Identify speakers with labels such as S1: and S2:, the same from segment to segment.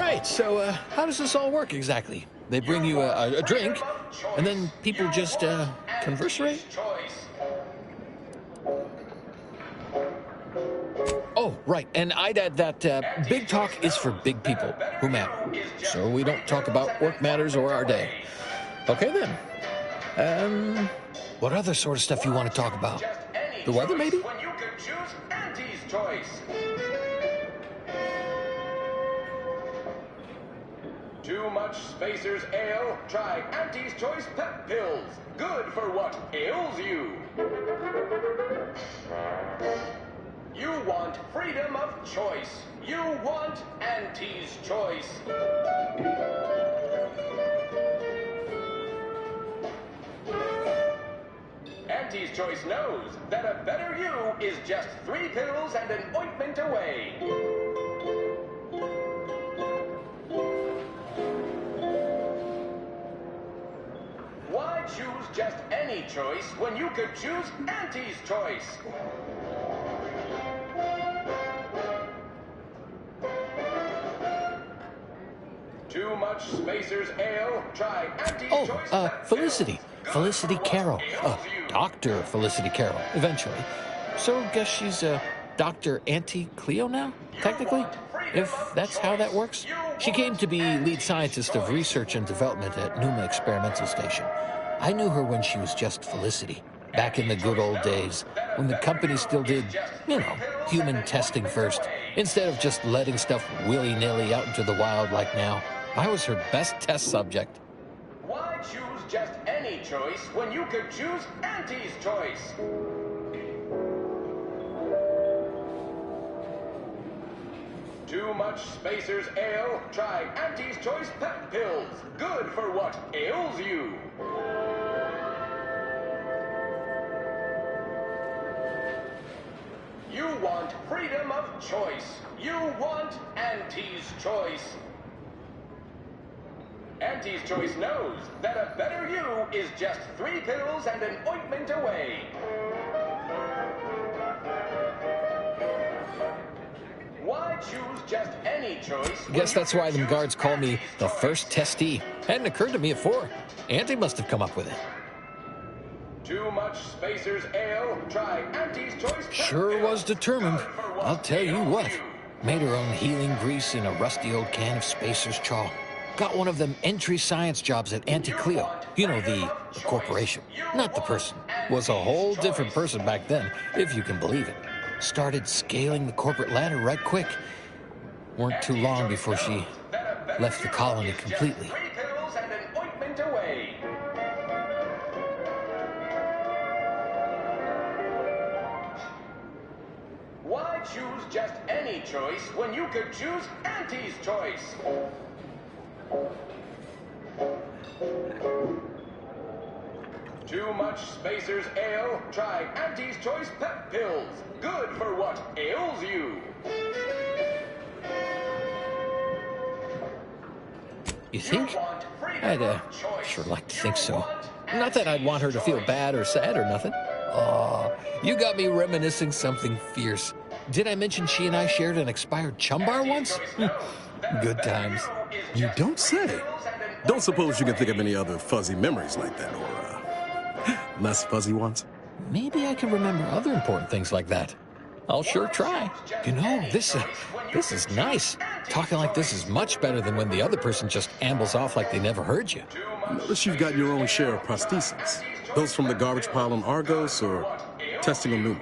S1: right, so how does this all work exactly? They bring you a drink, and then people just conversate? Oh, right, and I'd add that big talk is for big people who matter, so we don't talk about work matters or our day. Okay, then. What other sort of stuff you want to talk about? The weather, maybe?
S2: When you could choose Auntie's choice. Too much Spacer's Ale? Try Auntie's Choice Pep Pills. Good for what ails you. You want freedom of choice. You want Auntie's Choice. Auntie's Choice knows that a better you is just 3 pills and an ointment away. Why choose just any choice when you could choose Auntie's Choice? Too much Spacer's Ale? Try Auntie's Choice.
S1: Oh, Felicity. Felicity Carroll. Dr. Felicity Carroll, eventually. So guess she's Dr. Auntie Cleo now, technically? If that's how that works? She came to be lead scientist of research and development at Numa Experimental Station. I knew her when she was just Felicity, back in the good old days, when the company still did, human testing first, instead of just letting stuff willy-nilly out into the wild like now. I was her best test subject.
S2: Why choose just any choice when you could choose Auntie's Choice? Too much Spacer's Ale? Try Auntie's Choice Pep Pills. Good for what ails you. You want freedom of choice. You want Auntie's Choice. Auntie's Choice knows that a better you is just 3 pills and an ointment away. Why choose just any choice?
S1: Guess that's why them guards call me the first testee. Hadn't occurred to me at 4. Auntie must have come up with it.
S2: Too much Spacer's Ale? Try Auntie's Choice.
S1: Sure was determined. I'll tell you what. Made her own healing grease in a rusty old can of Spacer's chaw. Got one of them entry science jobs at Auntie Cleo. The corporation, not the person. Was a whole different person back then, if you can believe it. Started scaling the corporate ladder right quick. Weren't too long before she left the colony completely.
S2: 3 pills and an ointment away. Why choose just any choice when you could choose Auntie's Choice? Too much Spacer's Ale? Try Auntie's Choice Pep Pills. Good for what ails you.
S1: You think? I'd sure like to think so. Not that I'd want her to feel bad or sad or nothing. Oh, you got me reminiscing something fierce. Did I mention she and I shared an expired chum bar once? Good times.
S3: You don't say. Don't suppose you can think of any other fuzzy memories like that, or less fuzzy ones?
S1: Maybe I can remember other important things like that. I'll sure try. This is nice. Talking like this is much better than when the other person just ambles off like they never heard you.
S3: Notice you've got your own share of prostheses. Those from the garbage pile on Argos or testing on Numa?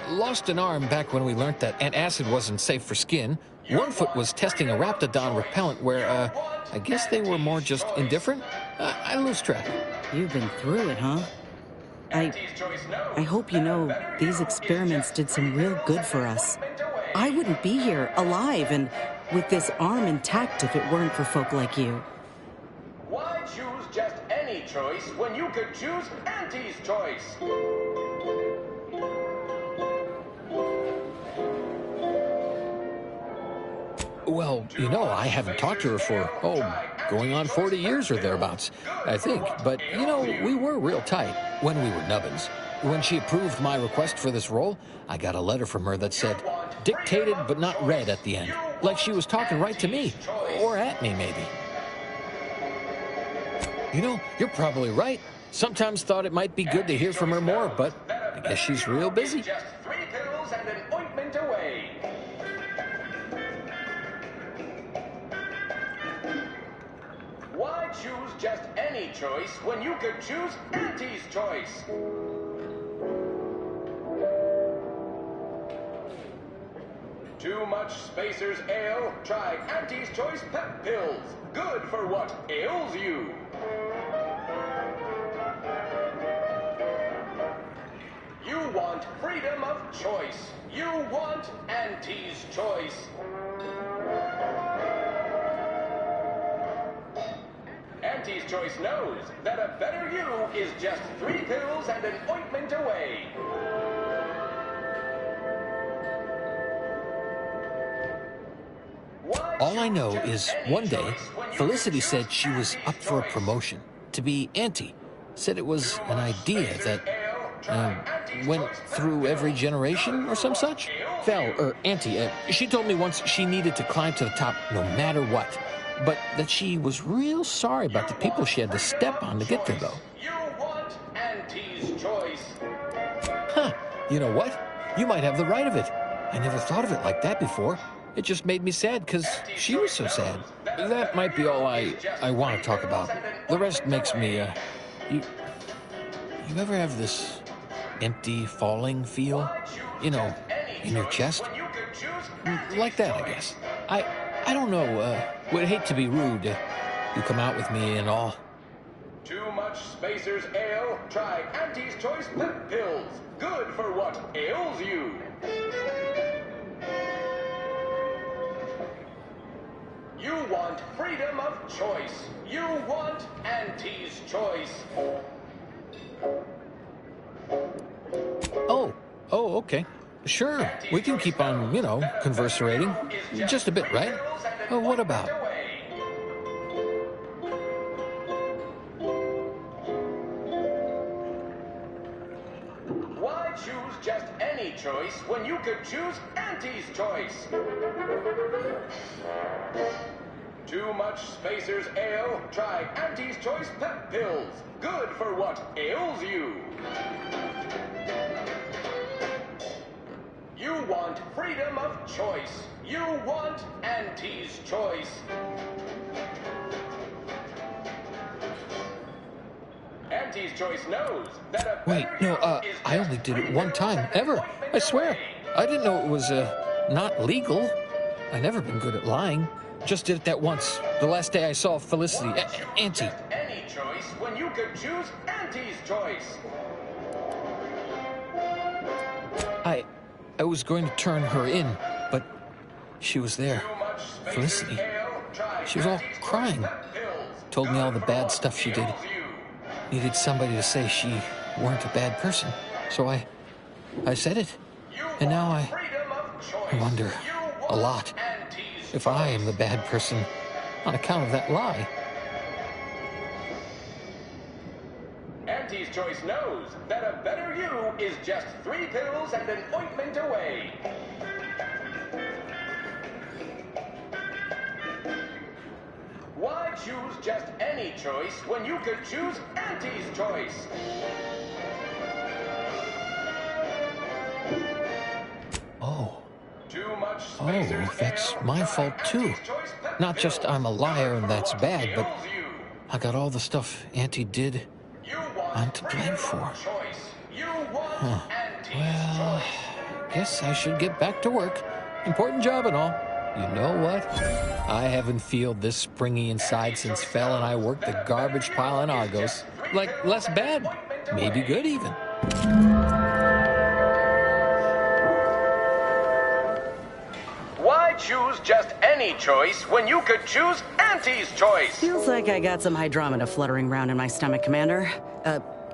S1: Lost an arm back when we learned that antacid wasn't safe for skin. One foot was testing a raptidon repellent where, I guess they were more just indifferent. I lose track.
S4: You've been through it, huh? I hope you know these experiments did some real good for us. I wouldn't be here alive and with this arm intact if it weren't for folk like you.
S2: Why choose just any choice when you could choose Auntie's Choice?
S1: Well, I haven't talked to her for, going on 40 years or thereabouts, I think. But, we were real tight when we were nubbins. When she approved my request for this role, I got a letter from her that said, dictated but not read at the end. Like she was talking right to me. Or at me, maybe. You know, you're probably right. Sometimes thought it might be good to hear from her more, but I guess she's real busy.
S2: Just 3 pills and an ointment away. Why choose just any choice when you could choose Auntie's choice? Too much Spacer's Ale? Try Auntie's Choice Pep Pills. Good for what ails you. You want freedom of choice. You want Auntie's Choice. Auntie's Choice knows that a better you is just 3 pills and an ointment away.
S1: All I know is one day, Felicity said she was up for a promotion to be Auntie. Said it was an idea that went through every generation or some such. Auntie, she told me once she needed to climb to the top no matter what. But that she was real sorry about the people she had to step on to get there, though.
S2: You want Auntie's Choice.
S1: Huh. You know what? You might have the right of it. I never thought of it like that before. It just made me sad because she was so sad. That might be all I want to talk about. The rest makes me, You ever have this empty falling feel? You know, in your chest? Like that, I guess. I don't know, would hate to be rude. You come out with me and all.
S2: Too much Spacer's Ale? Try Auntie's Choice Pep Pills. Good for what ails you. You want freedom of choice. You want Auntie's Choice.
S1: Oh, okay. Sure, we can keep on, converserating. Just a bit, right? Oh, what about?
S2: Why choose just any choice when you could choose Auntie's Choice? Too much Spacer's Ale? Try Auntie's Choice Pep Pills. Good for what ails you. You want freedom of choice. You want Auntie's Choice. Auntie's Choice knows that a
S1: Wait, no, I only did it one time, ever. I swear. I didn't know it was, not legal. I never been good at lying. Just did it that once. The last day I saw Felicity. Auntie.
S2: Any choice when you could choose Auntie's Choice.
S1: I was going to turn her in, but she was there. Felicity. She was all crying. Told me all the bad stuff she did. Needed somebody to say she weren't a bad person. So I said it. And now I wonder a lot if I am the bad person on account of that lie.
S2: Auntie's Choice knows that a better you is just 3 pills and an ointment away. Why choose just any choice when you could choose Auntie's Choice?
S1: That's my fault too. Not just I'm a liar and that's bad, but I got all the stuff Auntie did I'm to blame for. Huh. Well, guess I should get back to work. Important job and all. You know what? I haven't felt this springy inside since Fel and I worked the garbage pile in Argos. Like, less bad. Maybe good even.
S2: Why choose just any choice when you could choose Auntie's Choice?
S4: Feels like I got some hydrometa fluttering around in my stomach, Commander.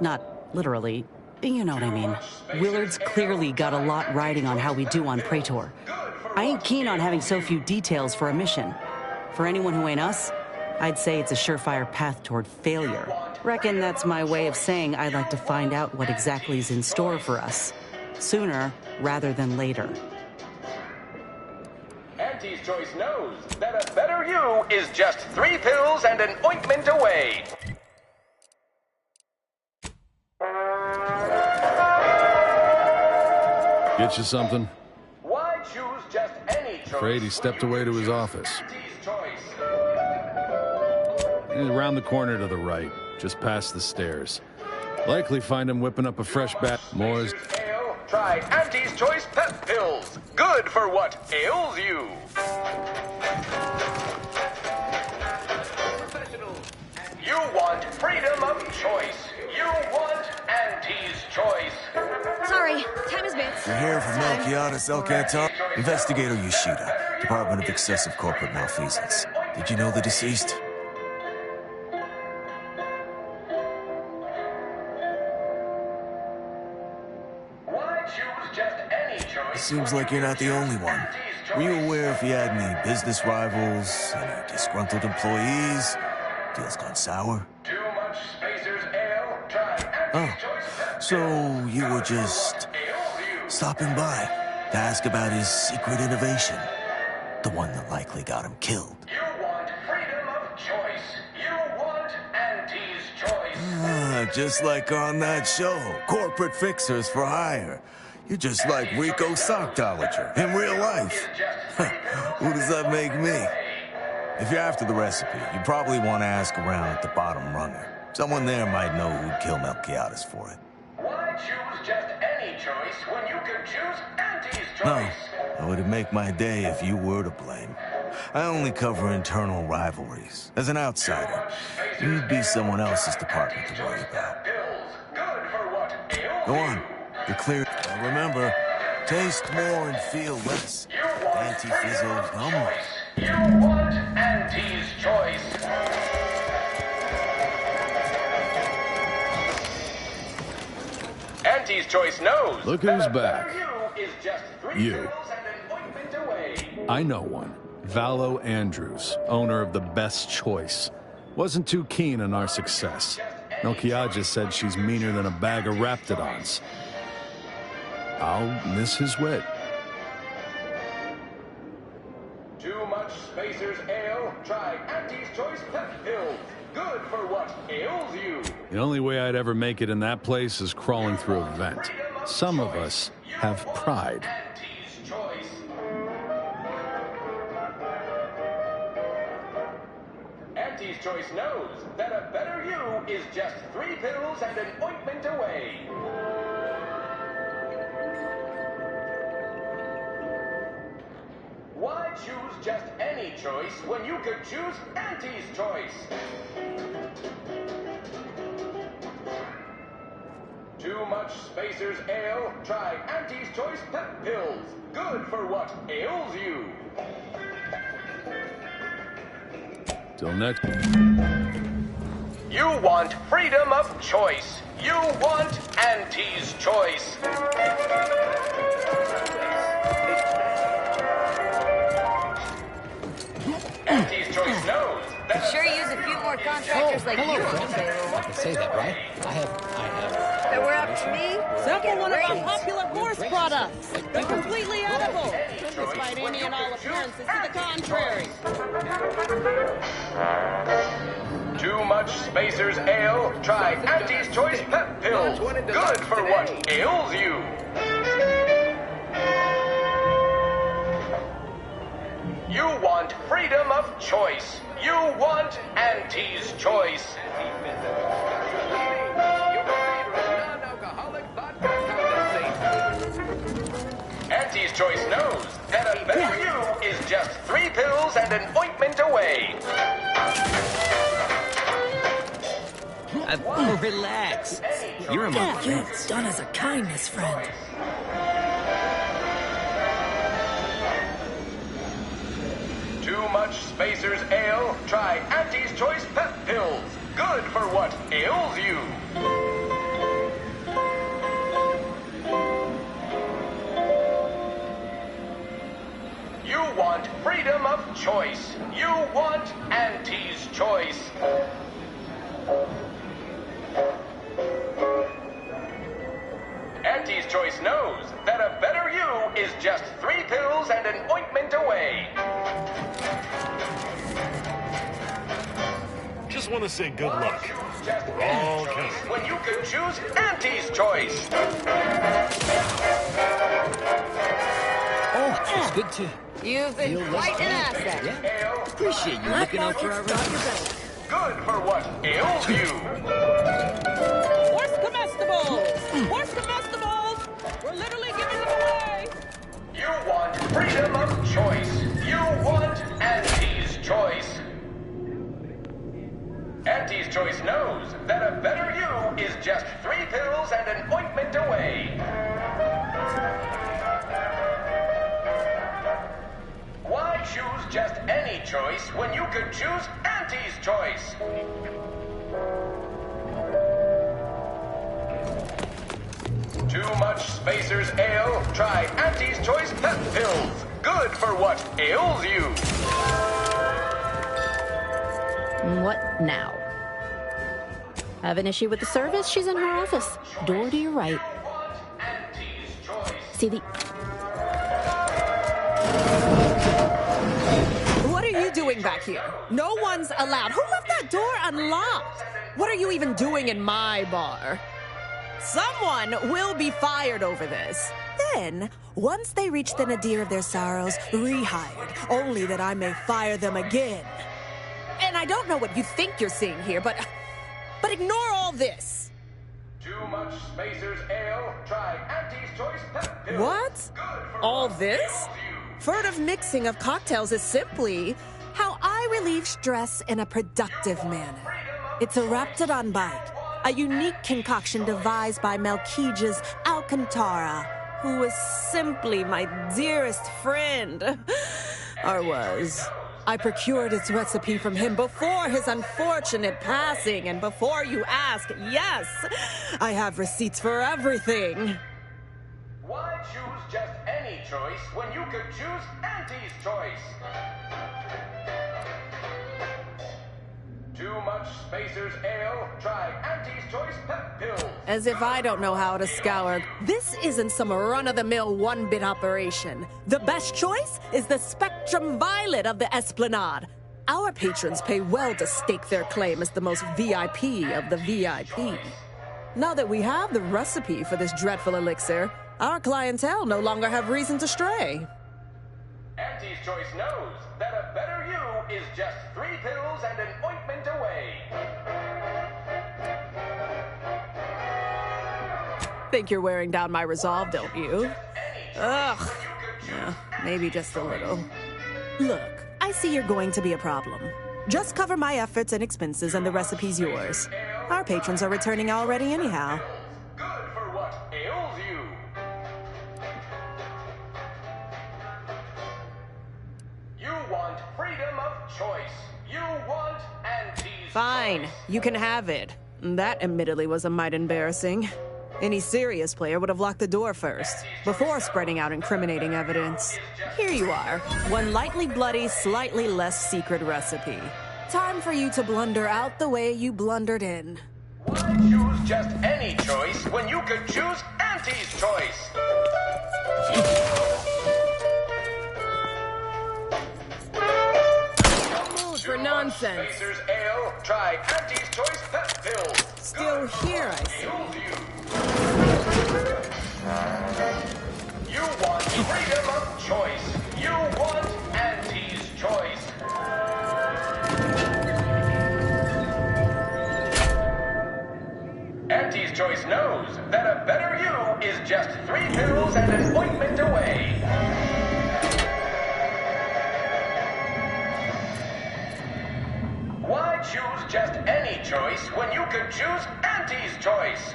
S4: Not literally. You know what I mean. Willard's clearly got a lot riding on how we do on Praetor. I ain't keen on having so few details for a mission. For anyone who ain't us, I'd say it's a surefire path toward failure. Reckon that's my way of saying I'd like to find out what exactly is in store for us. Sooner rather than later.
S2: Auntie's Choice knows that a better you is just 3 pills and an ointment away.
S3: Get you something?
S2: Why choose just any choice?
S3: Afraid he stepped away to his office.
S2: Auntie's Choice.
S3: He's around the corner to the right, just past the stairs. Likely find him whipping up a fresh bat. Moore's.
S2: Ale, try Auntie's Choice Pep Pills. Good for what ails you. You want freedom of choice. You want Auntie's Choice.
S5: Sorry, time is bits.
S6: We're here for Melquiades Alcantar. Investigator Yoshida, Department of Excessive Corporate Malfeasance. Did you know the deceased?
S2: Why choose just any choice?
S6: It seems like you're not the only one. Were you aware if you had any business rivals, any disgruntled employees? Deals gone sour?
S2: Too much Spacers Ale. Try Auntie's Choice Pep
S6: So you were just stopping by to ask about his secret innovation. The one that likely got him killed.
S2: You want freedom of choice. You want Auntie's Choice.
S6: Just like on that show, Corporate Fixers for Hire. You're just like Rico Sockdolager in real life. Who does that make me? If you're after the recipe, you probably want to ask around at the bottom runner. Someone there might know who'd kill Melquiades for it.
S2: Why choose just any choice when you could choose Auntie's Choice?
S6: No, it would make my day if you were to blame. I only cover internal rivalries. As an outsider, you'd be someone else's department to worry about.
S2: Pills. Good for what ails
S6: Go on,
S2: you.
S6: you're clear. And remember, taste more and feel less.
S2: You want
S6: Anti-fizzle gum.
S2: You want Auntie's Choice. Auntie's Choice knows.
S3: Look
S2: that
S3: who's
S2: a better
S3: back.
S2: You is just 3
S3: You.
S2: pills and an ointment away.
S3: I know one. Valo Andrews, owner of the Best Choice. Wasn't too keen on our success. Melquiades said she's meaner than a bag of Raptidons. I'll miss his wit.
S2: Too much Spacers Ale. Try Auntie's Choice Pep Pills. Good for what ails you.
S3: The only way I'd ever make it in that place is crawling through a vent. Some of us have pride.
S2: Auntie's Choice. Auntie's Choice knows that a better you is just 3 pills and an ointment away. Why choose just any choice when you could choose Auntie's Choice? Too much Spacers Ale? Try Auntie's Choice Pep Pills. Good for what ails you.
S3: Till next.
S2: You want freedom of choice. You want Auntie's Choice. Auntie's Choice knows that
S5: Sure use a few more contractors like you on the payroll.
S1: I can say that, right? I have.
S5: If it were up to me,
S7: Sample one of our
S5: Great.
S7: popular horse products. They're completely edible, despite any and all appearances to the contrary.
S2: too much Spacers Ale? Try Auntie's Choice Pep Pills. Good for what ails you. You want freedom of choice. You want Auntie's Choice. Auntie's Choice knows that a better you is just 3 pills and an ointment away.
S8: Relax. You're a my friend.
S4: Done as a kindness, friend.
S2: Too much Spacers Ale? Try Auntie's Choice Pep Pills. Good for what ails you. You want freedom of choice. You want Auntie's Choice. Auntie's Choice knows that a better better you is just 3 pills and an ointment away.
S9: Just want to say good luck. We're all counting.
S2: When you could choose Auntie's choice.
S1: Oh, it's good to
S5: You've been
S1: feel
S5: quite an
S1: less
S5: asset.
S2: Ale,
S8: Appreciate you looking out for our residents.
S2: good for what ails you.
S7: Horse comestibles! Horse comestibles! We're literally giving them away!
S2: You want freedom of choice. You want Auntie's choice. Auntie's choice knows that a better you is just 3 pills and an ointment away. Why choose just any choice when you could choose Auntie's choice? Too much Spacer's Ale? Try Auntie's Choice Pep Pills. Good for what ails you.
S10: What now? Have an issue with the service? She's in her office. Door to your right.
S2: Auntie's choice.
S10: See the...
S7: What are you doing back here? No one's allowed. Who left that door unlocked? What are you even doing in my bar? Someone will be fired over this. Then, once they reach the nadir of their sorrows, rehired, only that I may fire them again. And I don't know what you think you're seeing here, but ignore all this.
S2: Too much Spacer's Ale? Try Auntie's Choice Pep Pills.
S7: What?
S2: Good for
S7: All
S2: what
S7: this?
S2: ails you.
S7: Furtive mixing of cocktails is simply how I relieve stress in a productive manner. It's a Raptidon Bite, a unique concoction devised by Melquiades Alcantara, who was simply my dearest friend. Or was. I procured its recipe from him before his unfortunate passing, and before you ask, yes, I have receipts for everything.
S2: Why choose just any choice when you could choose Auntie's choice? Too much Spacer's Ale? Try Auntie's Choice Pep Pills.
S7: As if I don't know how to scour. This isn't some run-of-the-mill one-bit operation. The best choice is the Spectrum Violet of the Esplanade. Our patrons pay well to stake their claim as the most VIP of the VIP. Now that we have the recipe for this dreadful elixir, our clientele no longer have reason to stray.
S2: Auntie's Choice knows that a better you is just 3 pills and an ointment away.
S7: Think you're wearing down my resolve, don't you? Ugh. Yeah, maybe just a little. Look, I see you're going to be a problem. Just cover my efforts and expenses and the recipe's yours. Our patrons are returning already anyhow.
S2: Good for what ails you. You want freedom of choice. You want Auntie's
S7: Fine,
S2: choice.
S7: you can have it. That admittedly was a mite embarrassing. Any serious player would have locked the door first, before spreading out incriminating evidence. Here you are, one lightly bloody, slightly less secret recipe. Time for you to blunder out the way you blundered in.
S2: Why choose just any choice when you could choose Auntie's choice?
S7: For nonsense.
S2: Spacer's Ale? Try Auntie's Choice Pep Pills.
S7: Still here, I see.
S2: You want freedom of choice. You want Auntie's choice. Auntie's Choice knows that a better you is just 3 pills and an ointment away. Why choose just any choice when you could choose Auntie's choice?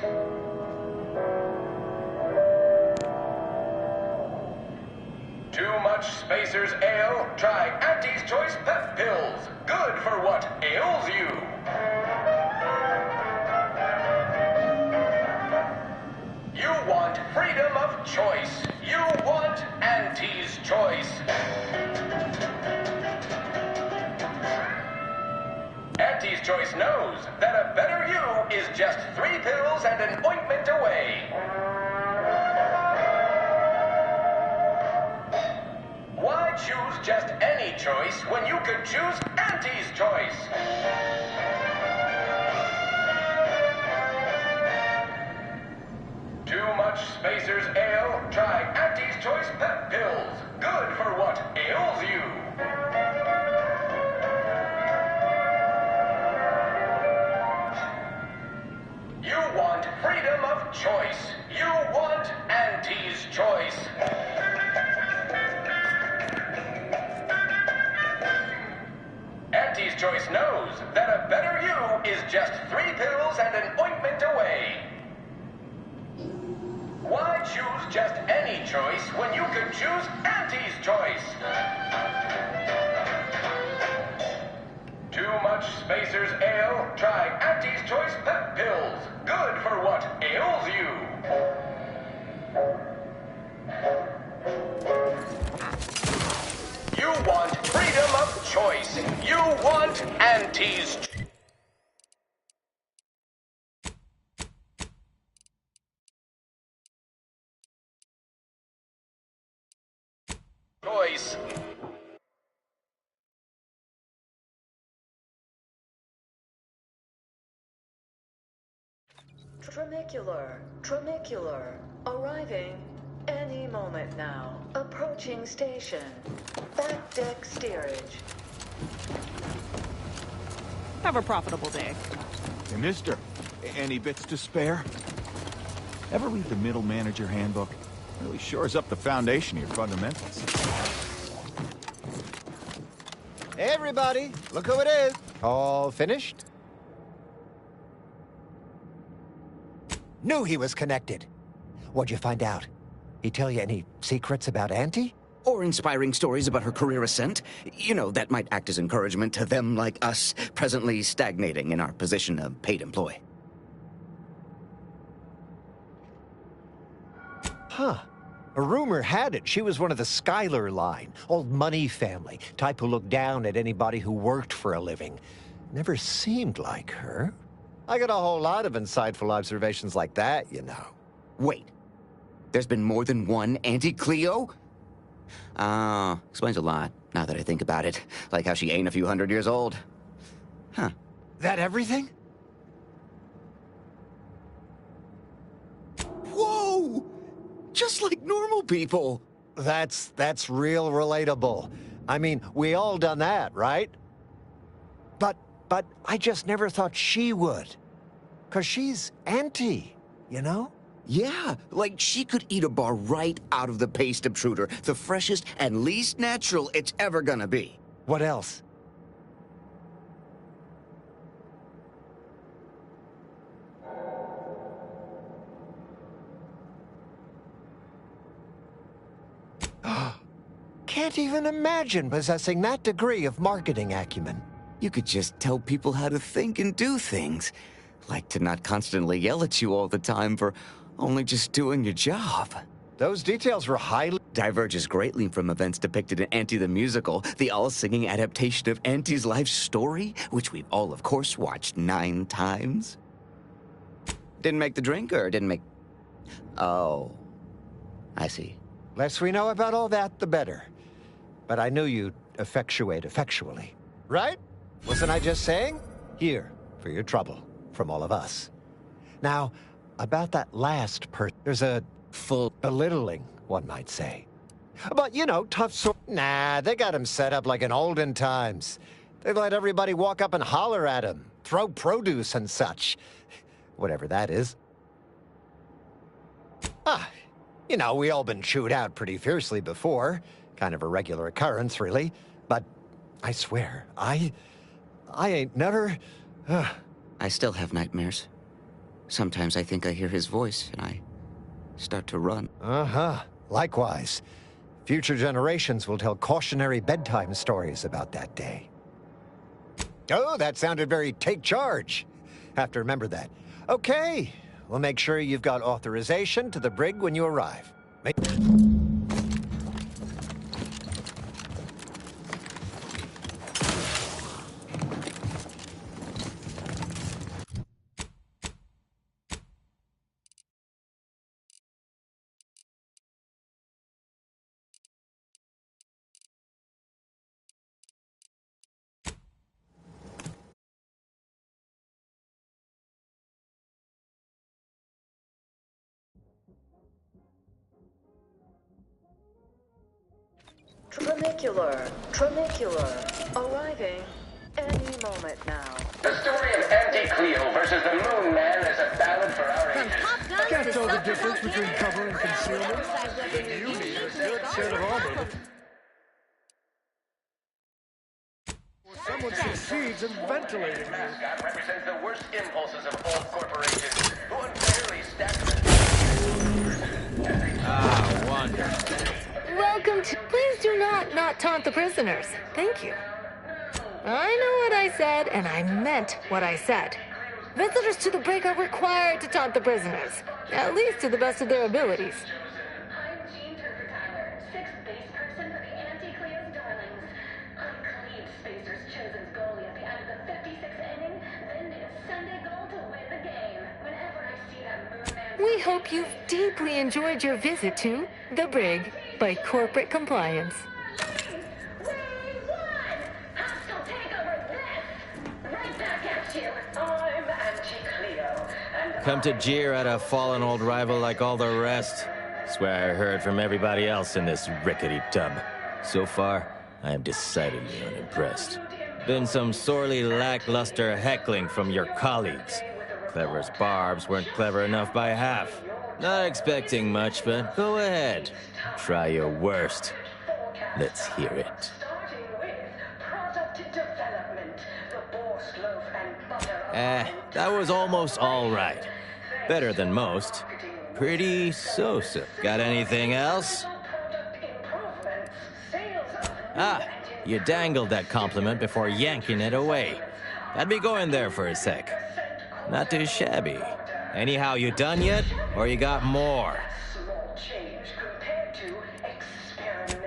S2: Too much Spacer's Ale? Try Auntie's Choice Pep Pills. Good for what ails you. You want freedom of choice. You want Auntie's choice. Auntie's Choice knows that a better you is just 3 pills and an ointment away. just any choice when you could choose Auntie's choice? Too much Spacer's Ale? Try Auntie's Choice Pep Pills. Good for what ails you. You want freedom of choice. You want Auntie's Choice. Auntie's Choice knows that a better you is just 3 pills and an ointment away. Why choose just any choice when you could choose Auntie's Choice? Too much Spacer's Ale? Try Auntie's Choice Pep Pills. Good for what ails you. You want freedom of choice. You want Auntie's choice.
S11: Tramicular, arriving any moment now. Approaching station. Back deck steerage.
S7: Have a profitable day.
S12: Hey, mister, any bits to spare? Ever read the Middle Manager Handbook? Really shores up the foundation of your fundamentals.
S13: Hey, everybody, look who it is. All finished? Knew he was connected. What'd you find out? He tell you any secrets about Auntie?
S14: Or inspiring stories about her career ascent? You know, that might act as encouragement to them like us, presently stagnating in our position of paid employee.
S13: Huh. A rumor had it she was one of the Schuyler line, old money family, type who looked down at anybody who worked for a living. Never seemed like her. I got a whole lot of insightful observations like that, you know.
S14: Wait. There's been more than one Auntie Cleo? Explains a lot, now that I think about it. Like how she ain't a few hundred years old. Huh.
S13: That everything?
S14: Whoa! Just like normal people.
S13: That's real relatable. I mean, we all done that, right? But I just never thought she would. 'Cause she's Auntie, you know?
S14: Yeah, like she could eat a bar right out of the paste obtruder, the freshest and least natural it's ever gonna be.
S13: What else? Can't even imagine possessing that degree of marketing acumen.
S14: You could just tell people how to think and do things. Like to not constantly yell at you all the time for only just doing your job.
S13: Those details were highly...
S14: Diverges greatly from events depicted in Auntie the Musical, the all-singing adaptation of Auntie's life story, which we've all, of course, watched 9 times. Didn't make the drink, or didn't make... Oh, I see.
S13: Less we know about all that, the better. But I knew you'd effectuate effectually. Right? Wasn't I just saying? Here, for your trouble, from all of us. Now, about that last there's a full belittling, one might say. But, you know, tough sort... Nah, they got him set up like in olden times. They let everybody walk up and holler at him, throw produce and such. Whatever that is. You know, we all been chewed out pretty fiercely before. Kind of a regular occurrence, really. But I swear, I ain't never...
S14: I still have nightmares. Sometimes I think I hear his voice, and I start to run.
S13: Likewise. Future generations will tell cautionary bedtime stories about that day. Oh, that sounded very take charge. Have to remember that. Okay, we'll make sure you've got authorization to the brig when you arrive.
S11: Funicular, tronicular, arriving any moment now.
S2: The story of Auntie Cleo versus the Moon Man is a ballad for our ages.
S9: I can't tell the difference between cover and concealment. You need a good set of armor. Someone succeeds in ventilating you.
S2: Mascot represents the worst impulses of old corporations who unfairly stack them.
S1: Ah, wonderful.
S15: Welcome to... Please do not taunt the prisoners. Thank you. I know what I said, and I meant what I said. Visitors to the brig are required to taunt the prisoners, at least to the best of their abilities. We hope you've deeply enjoyed your visit to The Brig by Corporate Compliance.
S16: Come to jeer at a fallen old rival like all the rest. Swear I heard from everybody else in this rickety tub. So far, I am decidedly unimpressed. Been some sorely lackluster heckling from your colleagues. Clever as barbs weren't clever enough by half. Not expecting much, but go ahead. Try your worst. Let's hear it. That was almost all right. Better than most. Pretty so-so. Got anything else? Ah, you dangled that compliment before yanking it away. I'd be going there for a sec. Not too shabby. Anyhow, you done yet? Or you got more?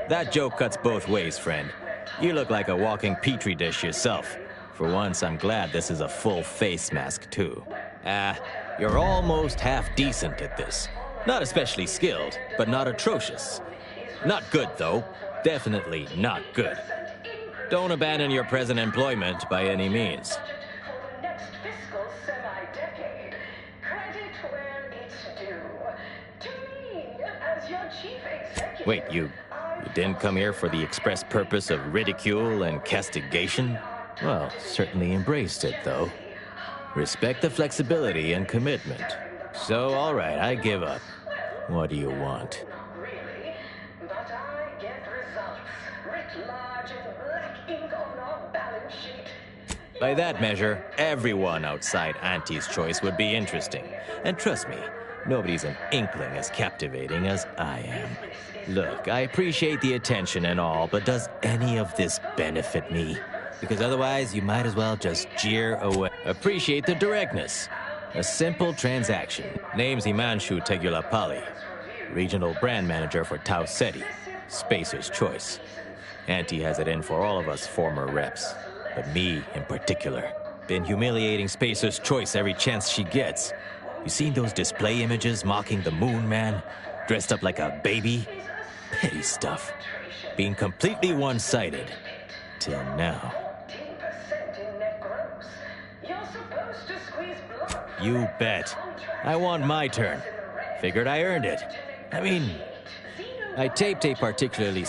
S16: That joke cuts both ways, friend. You look like a walking petri dish yourself. For once, I'm glad this is a full face mask, too. You're almost half decent at this. Not especially skilled, but not atrocious. Not good, though. Definitely not good. Don't abandon your present employment by any means. Wait, you didn't come here for the express purpose of ridicule and castigation? Well, certainly embraced it, though. Respect the flexibility and commitment. So, all right, I give up. What do you want? By that measure, everyone outside Auntie's Choice would be interesting. And trust me, nobody's an inkling as captivating as I am. Look, I appreciate the attention and all, but does any of this benefit me? Because otherwise, you might as well just jeer away. Appreciate the directness. A simple transaction. Name's Himanshu Tegulapalli, Regional Brand Manager for Tau Ceti, Spacer's Choice. Auntie has it in for all of us former reps. But me, in particular. Been humiliating Spacer's Choice every chance she gets. You seen those display images mocking the Moon Man? Dressed up like a baby? Petty stuff. Being completely one-sided. Till now. You bet. I want my turn. Figured I earned it. I mean, I taped a particularly...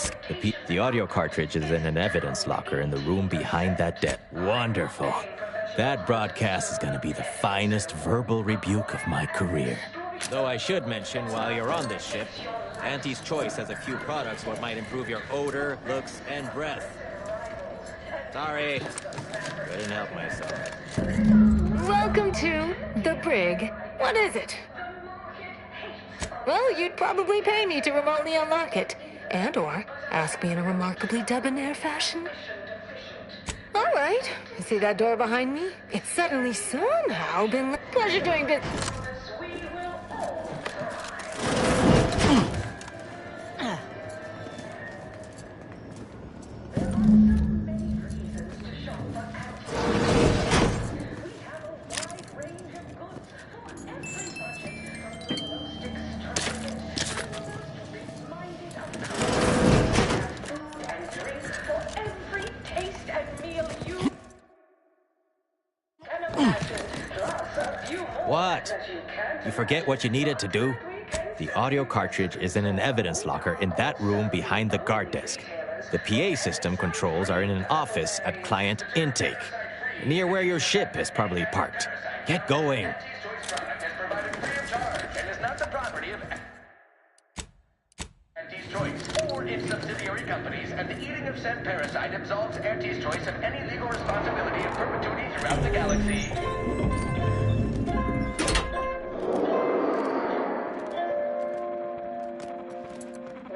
S16: The audio cartridge is in an evidence locker in the room behind that desk. Wonderful. That broadcast is going to be the finest verbal rebuke of my career. Though I should mention, while you're on this ship, Auntie's Choice has a few products what might improve your odor, looks, and breath. Sorry. Couldn't help myself.
S15: Welcome to The Brig. What is it? Well, you'd probably pay me to remotely unlock it. And/or ask me in a remarkably debonair fashion. All right. See that door behind me? It's suddenly somehow been... Pleasure doing business.
S16: What? You forget what you needed to do? The audio cartridge is in an evidence locker in that room behind the guard desk. The PA system controls are in an office at client intake, near where your ship is probably parked. Get going.
S2: Auntie's Choice or its subsidiary companies, and the eating of said parasite absolves Auntie's Choice of any legal responsibility in perpetuity throughout the galaxy.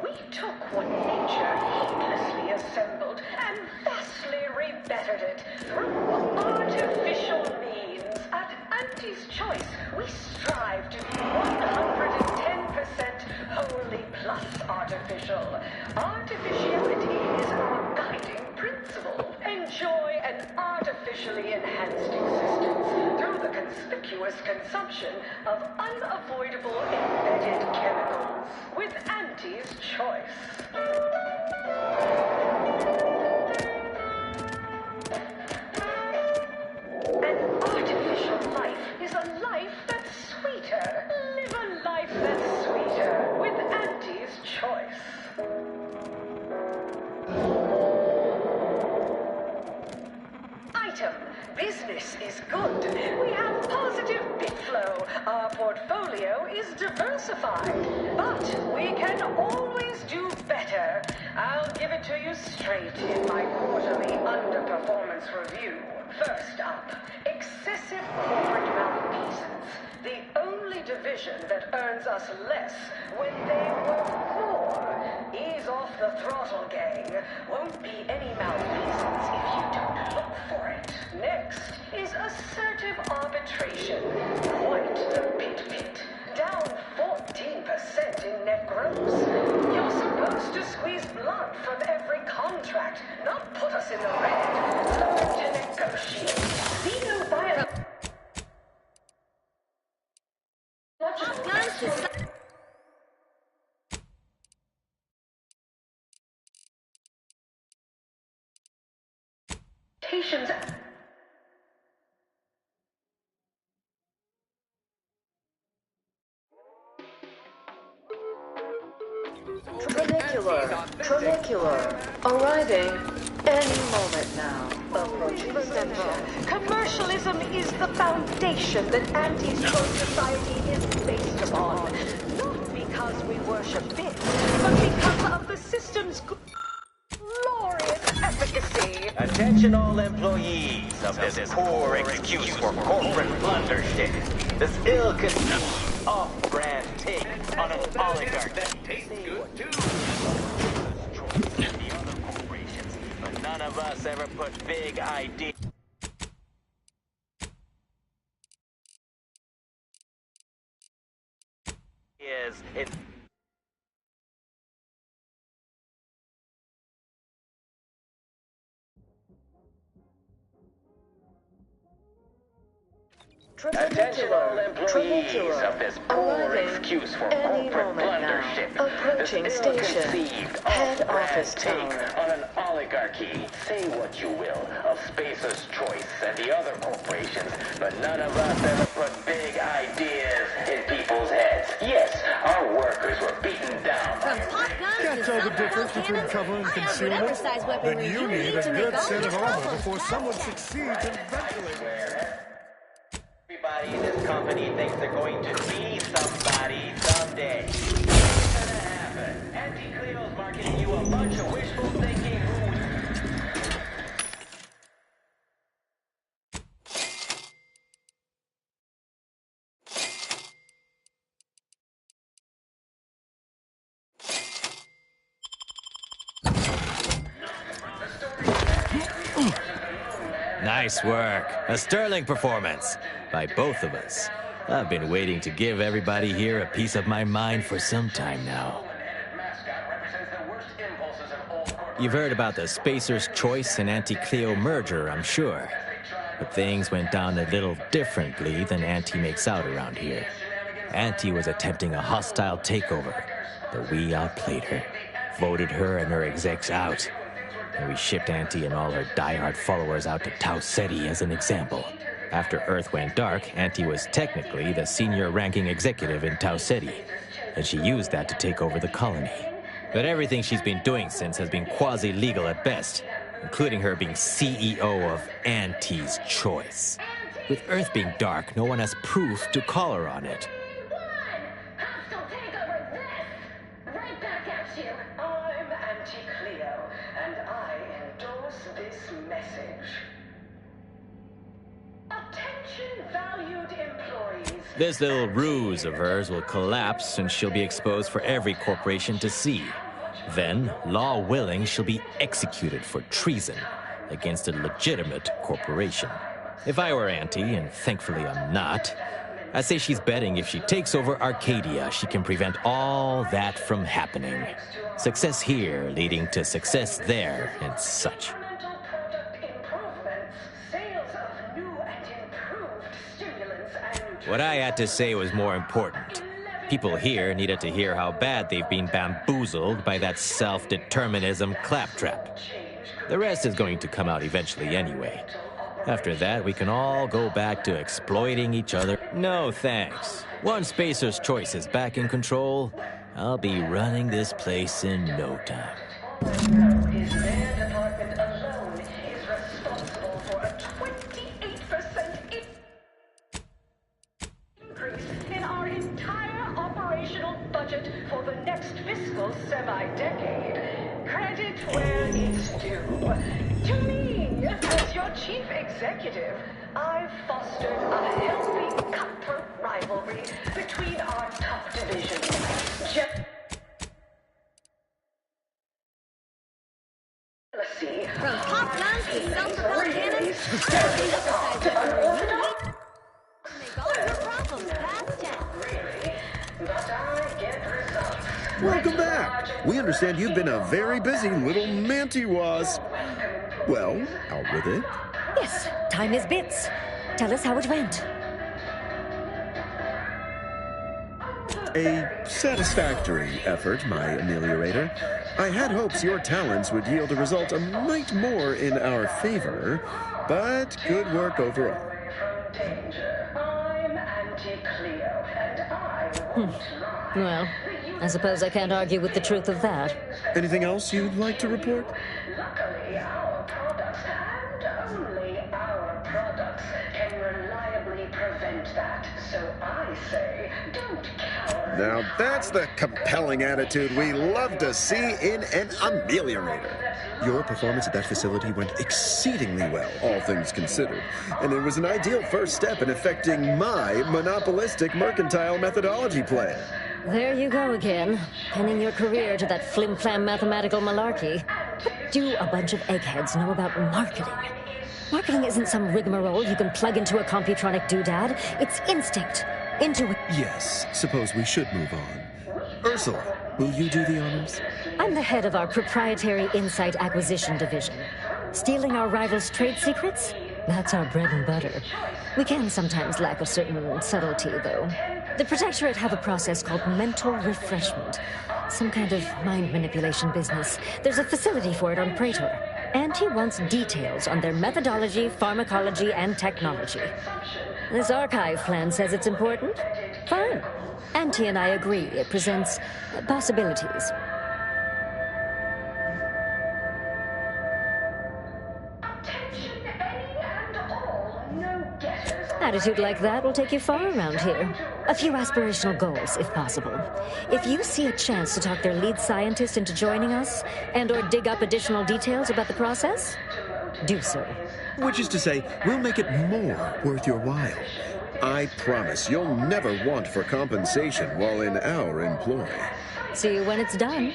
S11: We took what nature heedlessly assembled and vastly rebettered it through artificial means. At Auntie's Choice, we strive to be 110% wholly plus artificial. Artificiality is our guiding principle. Enjoy an artificially enhanced existence through the conspicuous consumption of unavoidable embedded chemicals with Auntie's Choice. An artificial life is a life that's sweeter. Live a life that's sweeter with Auntie's Choice. Item. Business is good. We have positive bit flow. Our portfolio is diversified. But we can always do better. I'll give it to you straight in my quarterly underperformance review. First up, excessive corporate malfeasance. The only division that earns us less when they work more. Ease off the throttle, gang. Won't be any malfeasance if you don't look for it. Next is assertive arbitration. Quite the pit. Down 14% in net gross. You're supposed to squeeze blood from every contract, not put us in the red. Learn to negotiate. Xenobiological patients. Trinicular. Arriving any moment now. Approaching station. Commercialism is the foundation that Auntie's Choice Society is based upon. Not because we worship bits, but because of the system's glorious efficacy.
S17: Attention all employees of this poor excuse for corporate blundership. This ill-conceived, off-brand take on an oligarchy. That tastes good too. The other corporations, but none of us ever put big ideas. In
S2: Attention all employees of this poor excuse for corporate blundership.
S11: Approaching
S2: this
S11: station.
S2: ill-conceived,
S11: Head
S2: off-brand
S11: office
S2: take
S11: tower.
S2: on an oligarchy. Say what you will of Spacer's Choice and the other corporations, but none of us ever put big ideas in people's heads. Yes, our workers were beaten down.
S5: From pop guns
S9: Can't tell the difference between cover and concealment? Then you need a good set of armor before someone succeeds in ventilating.
S17: Everybody in this company thinks they're going to be somebody someday. What's gonna happen? Auntie Cleo's marketing you a bunch of wishful thinking.
S16: Nice work. A sterling performance by both of us. I've been waiting to give everybody here a piece of my mind for some time now. You've heard about the Spacer's Choice and Auntie Cleo merger, I'm sure. But things went down a little differently than Auntie makes out around here. Auntie was attempting a hostile takeover, but we outplayed her, voted her and her execs out. And we shipped Auntie and all her diehard followers out to Tau Ceti as an example. After Earth went dark, Auntie was technically the senior ranking executive in Tau Ceti, and she used that to take over the colony. But everything she's been doing since has been quasi-legal at best, including her being CEO of Auntie's Choice. With Earth being dark, no one has proof to call her on it.
S11: Right back at you. I'm Auntie Cleo, and I endorse this message. Attention, valued employees.
S16: This little ruse of hers will collapse and she'll be exposed for every corporation to see. Then, law willing, she'll be executed for treason against a legitimate corporation. If I were Auntie, and thankfully I'm not, I'd say she's betting if she takes over Arcadia, she can prevent all that from happening. Success here leading to success there and such. What I had to say was more important. People here needed to hear how bad they've been bamboozled by that self-determinism claptrap. The rest is going to come out eventually anyway. After that, we can all go back to exploiting each other. No thanks. Once Spacer's Choice is back in control, I'll be running this place in no time.
S11: Is their department alone is responsible for a 28% increase in our entire operational budget for the next fiscal semi-decade. Credit where it's due. To me, as your chief executive, I've fostered a healthy cutthroat rivalry between our top divisions. Jealousy.
S5: From pop guns to self-propelled cannons, make all your problems past tense.
S11: But I get results.
S18: Welcome back. We understand you've been a very busy little mantiwas. Well, out with it.
S19: Yes, time is bits. Tell us how it went.
S18: A satisfactory effort, my ameliorator. I had hopes your talents would yield a result a mite more in our favor, but good work overall.
S11: I'm Auntie Cleo, and I won't lie.
S19: Well, I suppose I can't argue with the truth of that.
S18: Anything else you'd like to report?
S11: Luckily, our products, and only our products, can reliably prevent that. So I say, don't cower.
S18: Now that's the compelling attitude we love to see in an ameliorator. Your performance at that facility went exceedingly well, all things considered. And it was an ideal first step in effecting my monopolistic mercantile methodology plan.
S19: There you go again, pinning your career to that flim-flam mathematical malarkey. What do a bunch of eggheads know about marketing? Marketing isn't some rigmarole you can plug into a computronic doodad. It's instinct.
S18: Yes, suppose we should move on. Ursula, will you do the honors?
S19: I'm the head of our proprietary insight acquisition division. Stealing our rivals' trade secrets? That's our bread and butter. We can sometimes lack a certain subtlety, though. The Protectorate have a process called mental refreshment. Some kind of mind manipulation business. There's a facility for it on Praetor. Auntie wants details on their methodology, pharmacology, and technology. This archive plan says it's important. Fine. Auntie and I agree it presents possibilities. Attitude like that will take you far around here. A few aspirational goals, if possible. If you see a chance to talk their lead scientist into joining us, and/or dig up additional details about the process, do so.
S18: Which is to say, we'll make it more worth your while. I promise you'll never want for compensation while in our employ.
S19: See you when it's done.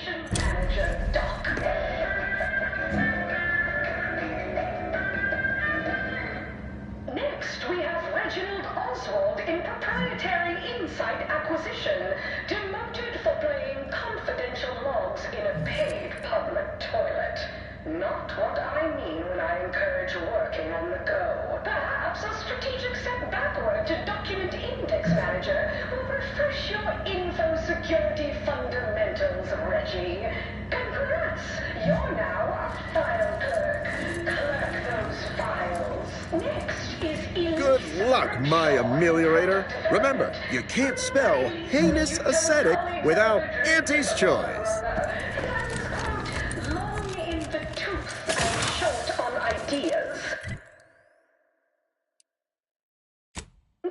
S11: Next, we have Reginald Oswald in proprietary insight acquisition, demoted for playing confidential logs in a paid public toilet. Not what I mean when I encourage working on the go. Perhaps a strategic step backward to document index manager will refresh your info security fundamentals, Reggie. Congrats! You're now a file clerk. Clerk those files. Next is
S18: Good luck, my ameliorator. Remember, you can't spell heinous ascetic without Auntie's Choice.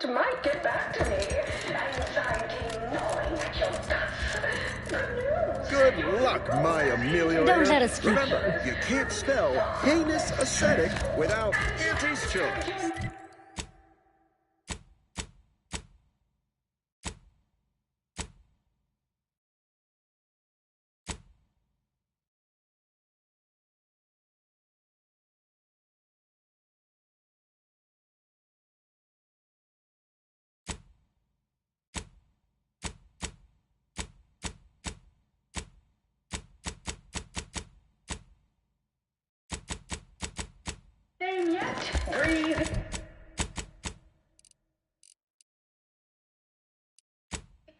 S11: might get back to me. Inside came gnawing at your guts. Good news.
S18: Good luck, my ameliorator.
S19: Don't let us keep
S18: Remember, you can't spell heinous ascetic without Auntie's choice.
S11: Name yet. Breathe.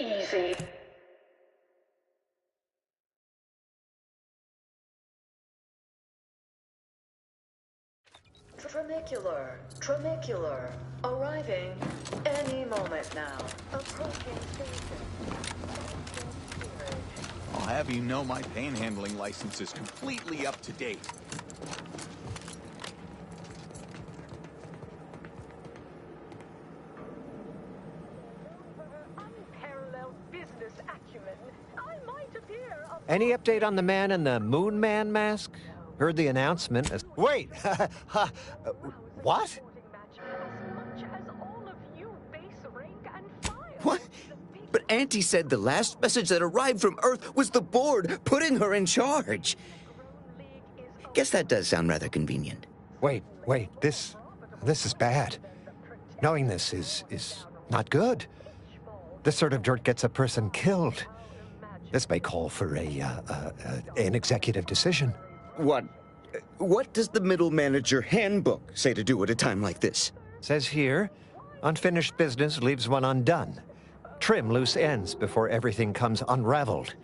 S11: Easy.
S20: Tramicular. Arriving any moment now. Approaching station.
S12: I'll have you know my panhandling license is completely up to date.
S11: Unparalleled business acumen. I might appear a
S13: Any update on the man in the Moon Man mask? Heard the announcement. Wait! What?
S14: What? But Auntie said the last message that arrived from Earth was the board putting her in charge. Guess that does sound rather convenient.
S13: Wait. This is bad. Knowing this is not good. This sort of dirt gets a person killed. This may call for an executive decision.
S14: What does the middle manager handbook say to do at a time like this?
S13: Says here, unfinished business leaves one undone. Trim loose ends before everything comes unraveled.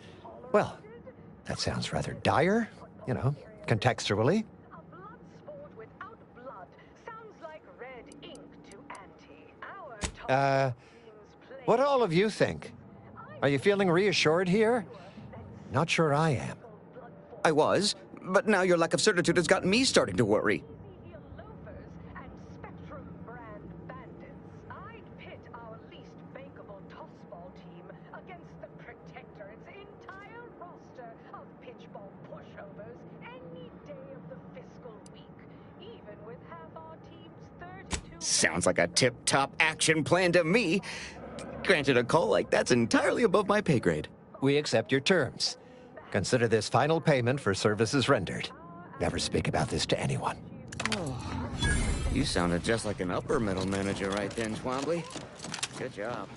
S13: Well, that sounds rather dire, contextually. What do all of you think? Are you feeling reassured here? Not sure I am.
S14: I was, but now your lack of certitude has gotten me starting to worry. Sounds like a tip-top action plan to me. Granted, a call like that's entirely above my pay grade.
S13: We accept your terms. Consider this final payment for services rendered. Never speak about this to anyone.
S14: Oh, you sounded just like an upper middle manager right then, Twombly. Good job.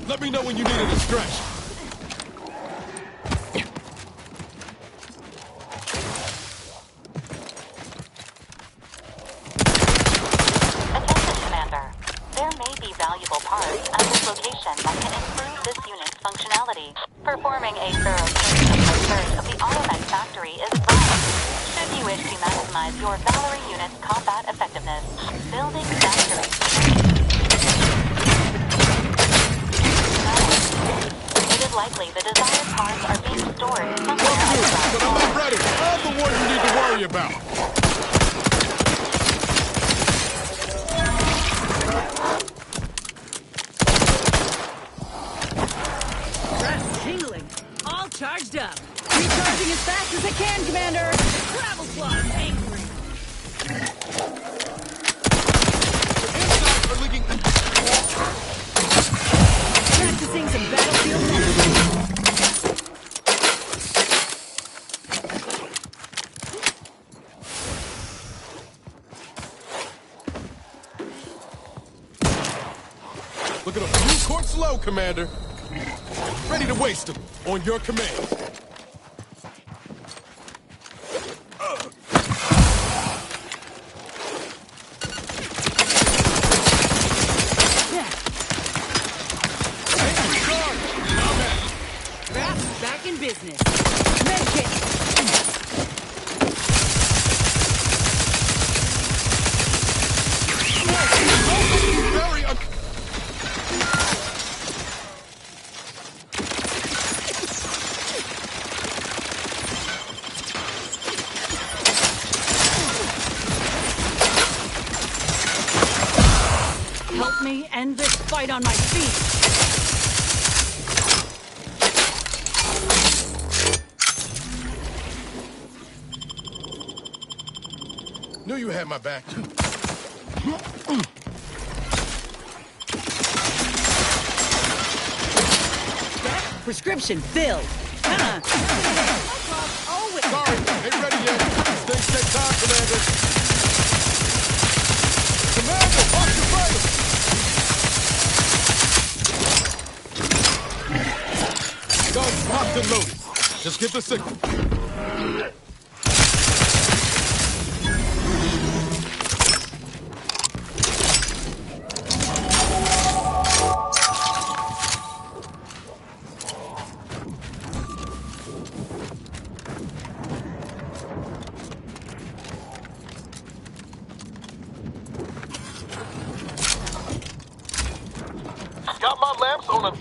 S9: Let me know when you need it to stretch.
S21: There may be valuable parts at this location that can improve this unit's functionality. Performing a thorough search of the Automet factory is advised. Should you wish to maximize your Valerie unit's combat effectiveness, building factory. It is likely the desired parts are being stored somewhere outside.
S9: But I'm not ready. I'm the one you need to worry about.
S8: Charged up. Recharging as fast as I can, Commander. Travel slot angry.
S9: Insides are leaking.
S8: Practicing some battlefield management.
S9: Look at a few courts low, Commander. Ready to waste them on your command.
S8: Back in business. Medkit.
S9: Very
S8: Help me end this fight on my feet.
S9: Knew you had my back.
S8: Prescription filled.
S9: Sorry, ain't ready yet. Things take time, Commander. Commander, watch your fire! Guns locked and loaded. Just get the signal. Got my lamps on a...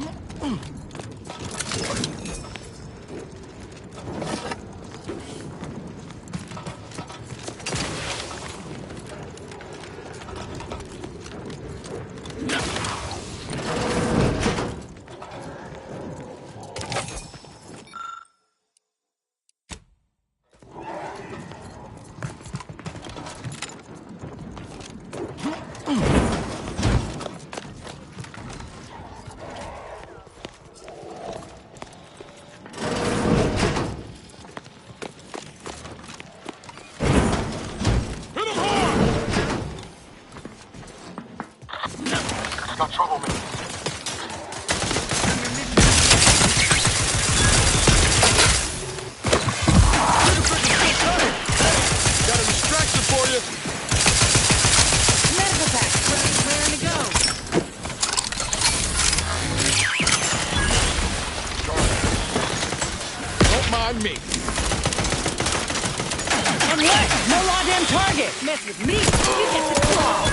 S9: Got trouble, man. Got a distraction for you.
S8: Medical pack. Raring to go.
S9: Don't mind me.
S8: And what? No law-damn target. Mess with me, you get the claw.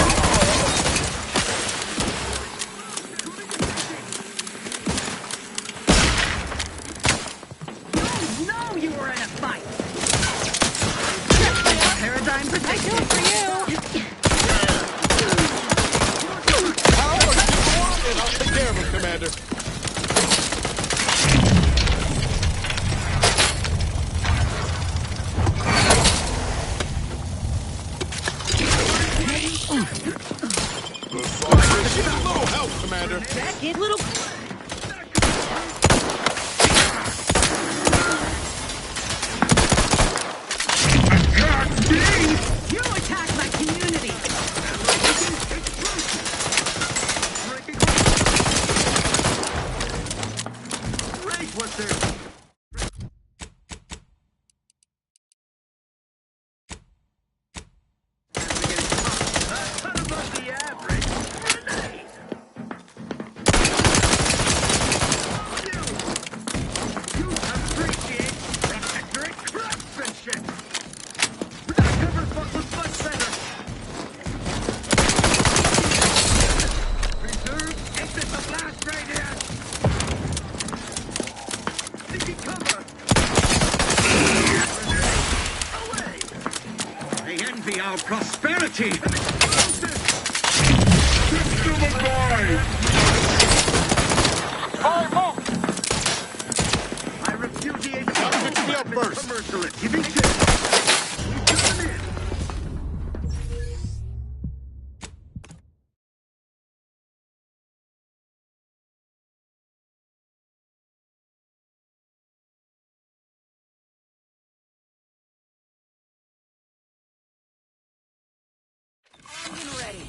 S8: Paradigm protection for you!
S9: And I'll take care of him, Commander. Give a little help, Commander.
S8: Back in, little...
S9: I can't envy our prosperity. System alive! I repudiate fix me up first. Commercial activity.
S8: Ready.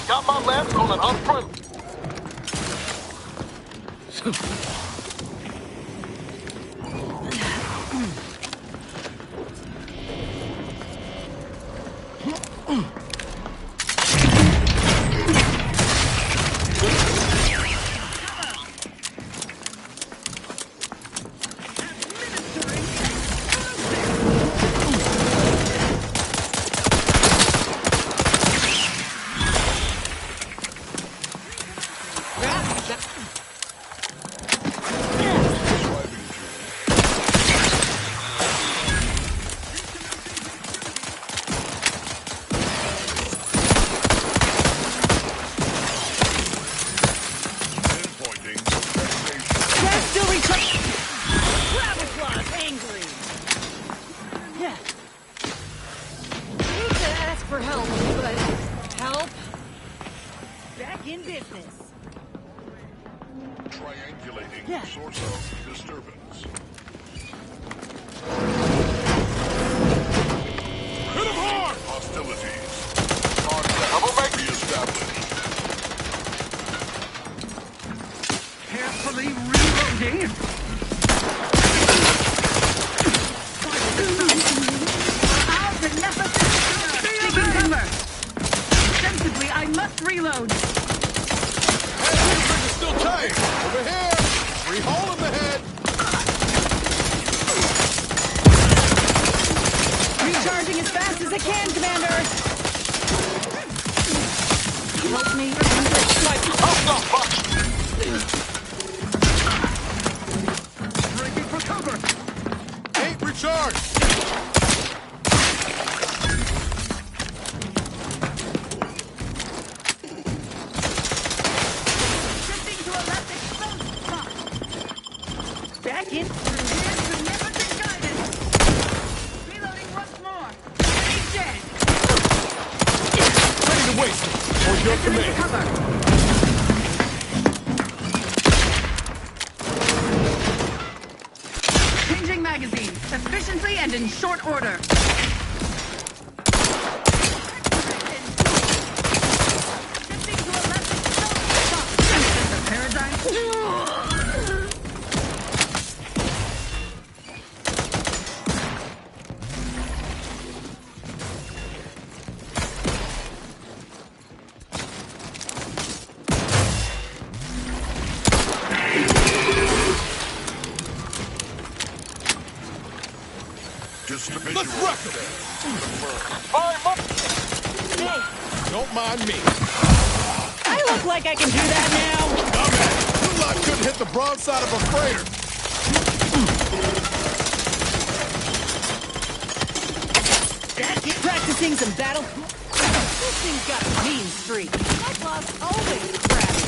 S9: Got my left on an unfriendly.
S8: For help, but help? Back in business.
S9: Triangulating source of disturbance. Hit him hard! Hostilities. Contact reestablished.
S8: Carefully reloading. Ostensibly, I must reload.
S9: Hey, still tight. Over here. Free hole in the head.
S8: Recharging as fast as I can, Commander. Help me.
S9: Breaking for cover. Ain't recharged.
S8: Back in through here to never be guided. Reloading once more. He's dead.
S9: Ready to waste it. Or your command.
S8: Cover. Changing magazine. Efficiently and in short order. Shifting to electric stop. Paradigm.
S9: Let's wreck him! Hey! Don't mind me.
S8: I look like I can do that now.
S9: You lot couldn't hit the broadside of a freighter.
S8: Practicing some battle. This thing's got a mean streak. That boss always crabby.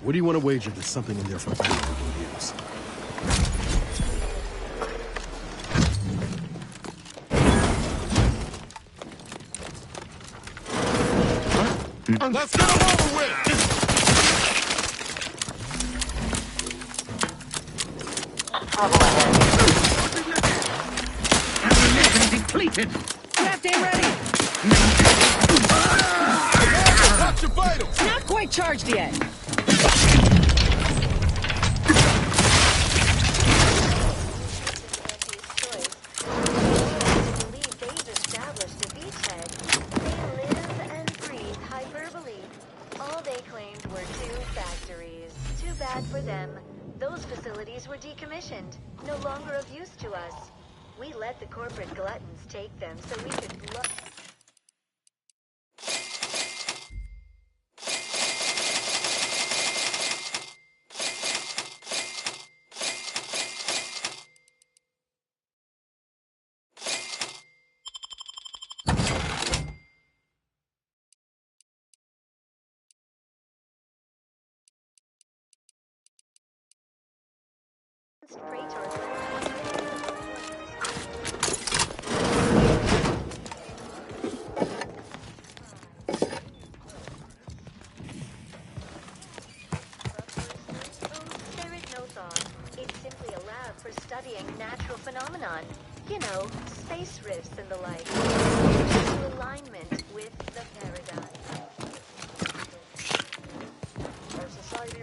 S6: What do you want to wager there's something in there for battle we can use?
S9: Let's get him over with!
S8: Ammunition depleted. Left aim ready.
S9: Watch your vitals!
S8: Not quite quite charged yet.
S19: For them, those facilities were decommissioned, no longer of use to us. We let the corporate gluttons take them so we could studying natural phenomenon. You know, space rifts and the like. Into alignment with the paradigm. Our society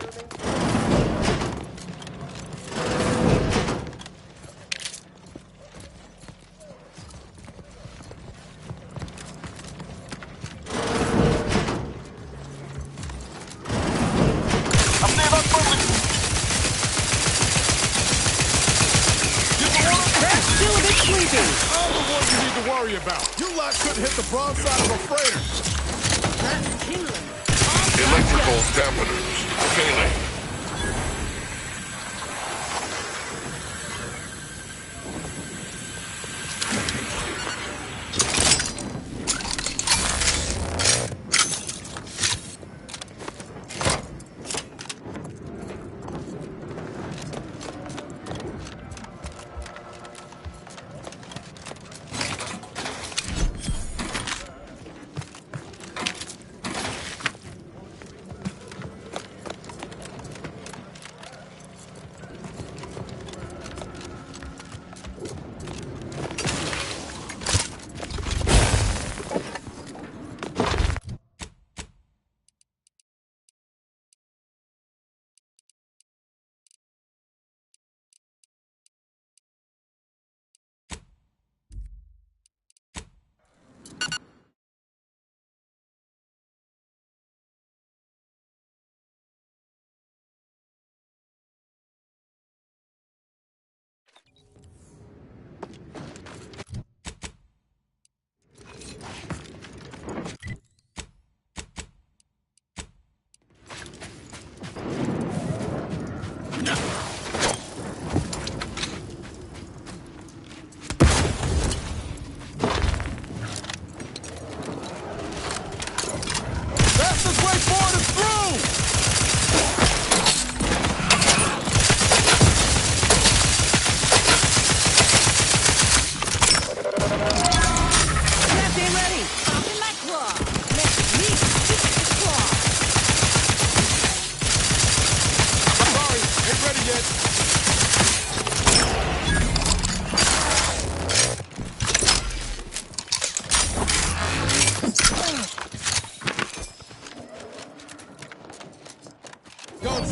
S9: about. You lot couldn't hit the broadside of a freighter.
S3: Electrical dampeners failing.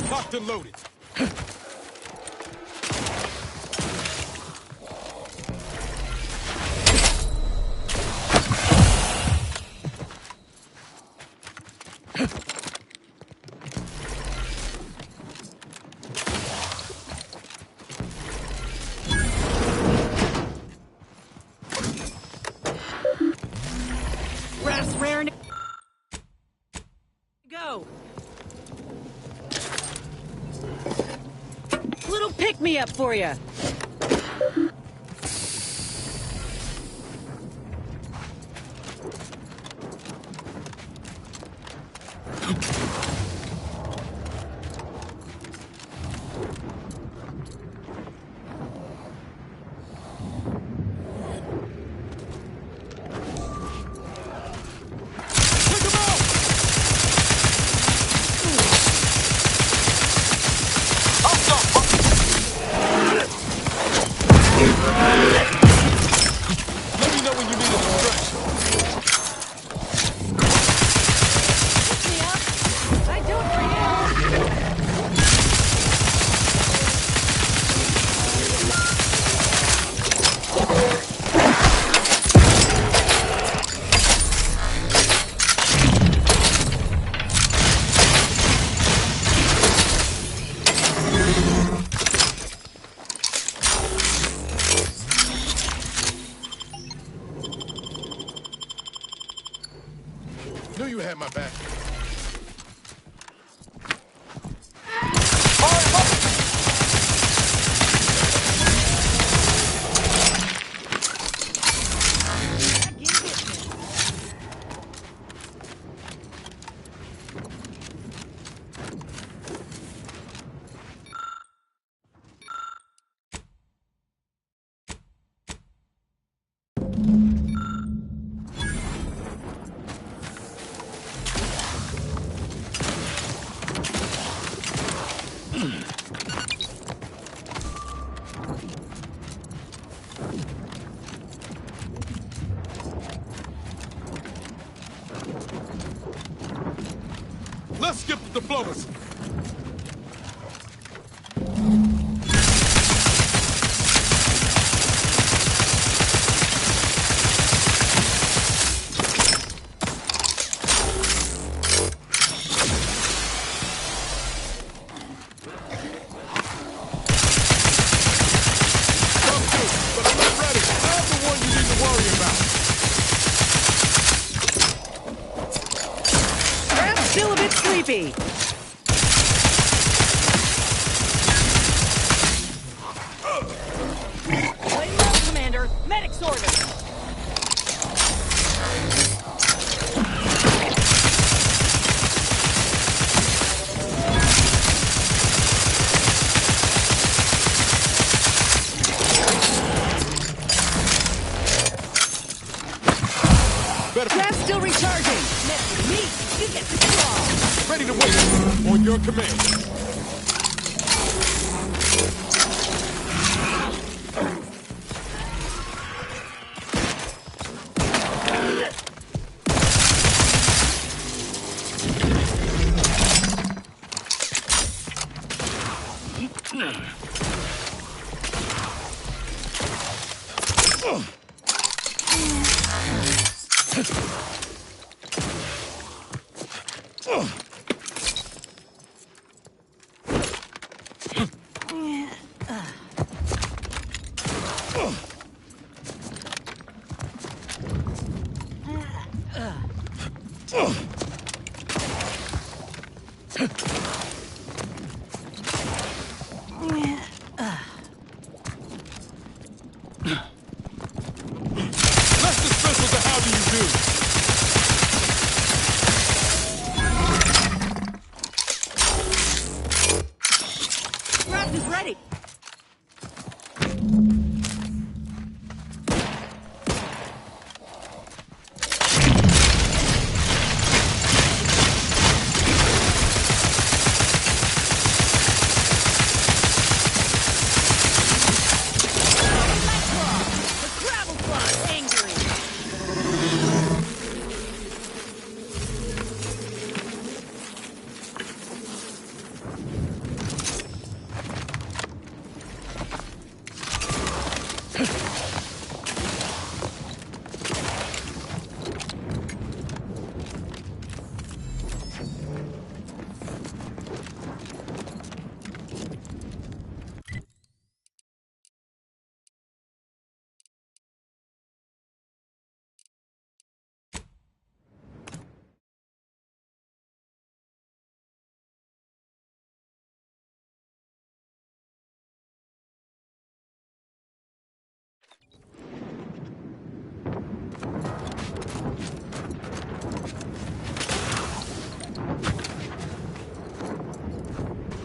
S9: Cocked and loaded.
S8: Rare. Go. Little pick-me-up for you.
S3: Let's skip the diplomacy.
S8: Still a bit sleepy. Play well, Commander. Medic's order. Craft's still recharging. Next me, you get the claw.
S3: Ready to wait on your command.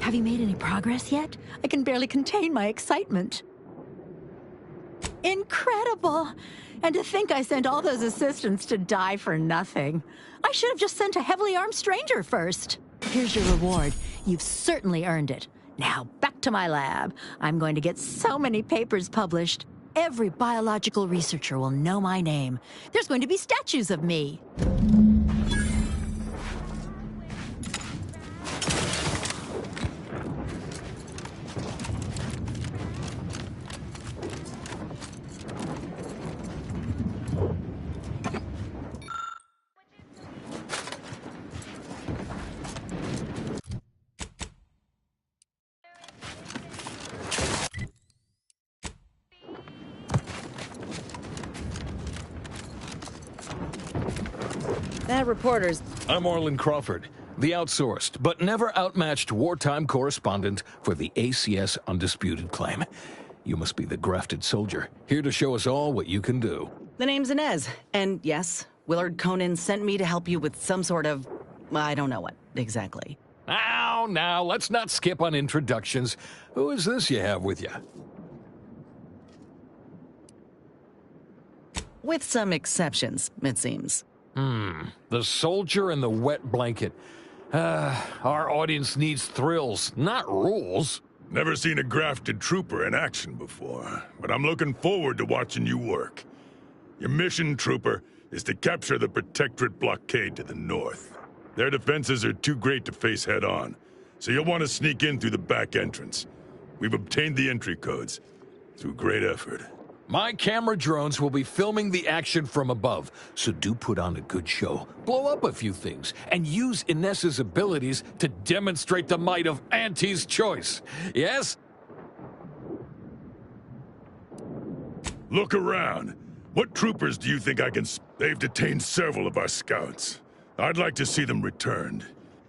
S8: Have you made any progress yet? I can barely contain my excitement. Incredible! And to think I sent all those assistants to die for nothing. I should have just sent a heavily armed stranger first. Here's your reward. You've certainly earned it. Now, back to my lab. I'm going to get so many papers published. Every biological researcher will know my name. There's going to be statues of me. That reporter's...
S4: I'm Orland Crawford, the outsourced but never outmatched wartime correspondent for the ACS Undisputed Claim. You must be the grafted soldier, here to show us all what you can do.
S8: The name's Inez, and yes, Willard Conan sent me to help you with some sort of... I don't know what, exactly.
S4: Now, let's not skip on introductions. Who is this you have with you?
S8: With some exceptions, it seems.
S4: The soldier and the wet blanket. Our audience needs thrills, not rules.
S3: Never seen a grafted trooper in action before, but I'm looking forward to watching you work. Your mission, trooper, is to capture the Protectorate blockade to the north. Their defenses are too great to face head-on, so you'll want to sneak in through the back entrance. We've obtained the entry codes through great effort.
S4: My camera drones will be filming the action from above, so do put on a good show. Blow up a few things, and use Inessa's abilities to demonstrate the might of Auntie's choice. Yes?
S3: Look around. What troopers do you think I can... They've detained several of our scouts. I'd like to see them returned.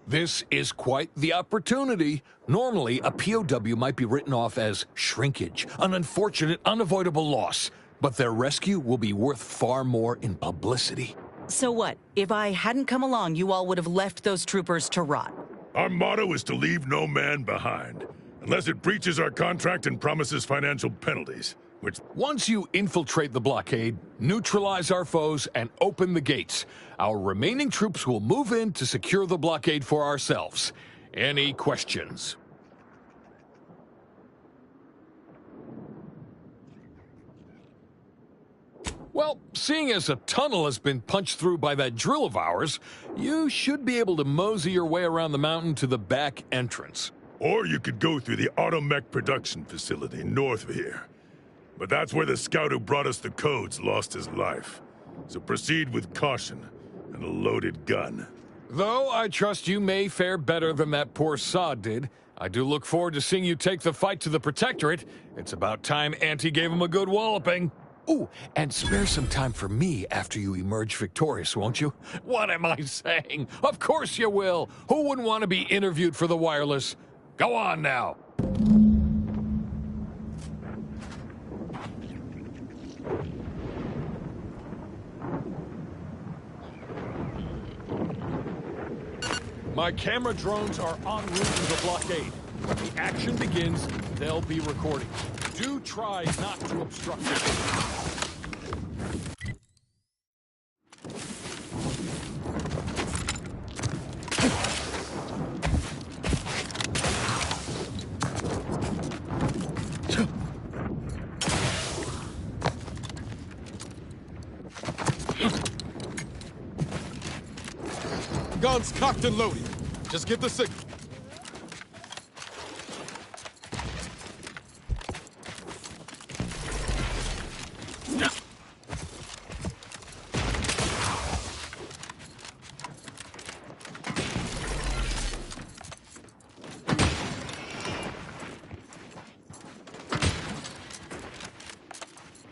S4: This is quite the opportunity. Normally, a POW might be written off as shrinkage, an unfortunate, unavoidable loss. But their rescue will be worth far more in publicity.
S10: So what? If I hadn't come along, you all would have left those troopers to rot.
S3: Our motto is to leave no man behind, unless it breaches our contract and promises financial penalties, which...
S4: Once you infiltrate the blockade, neutralize our foes, and open the gates, our remaining troops will move in to secure the blockade for ourselves. Any questions? Well, seeing as a tunnel has been punched through by that drill of ours, you should be able to mosey your way around the mountain to the back entrance.
S3: Or you could go through the automech production facility north of here. But that's where the scout who brought us the codes lost his life. So proceed with caution and a loaded gun.
S4: Though I trust you may fare better than that poor sod did, I do look forward to seeing you take the fight to the Protectorate. It's about time Auntie gave him a good walloping. Ooh, and spare some time for me after you emerge victorious, won't you? What am I saying? Of course you will! Who wouldn't want to be interviewed for the wireless? Go on now! My camera drones are en route to the blockade. When the action begins, they'll be recording. Do try not to obstruct it.
S6: Guns cocked and loaded. Just get the signal.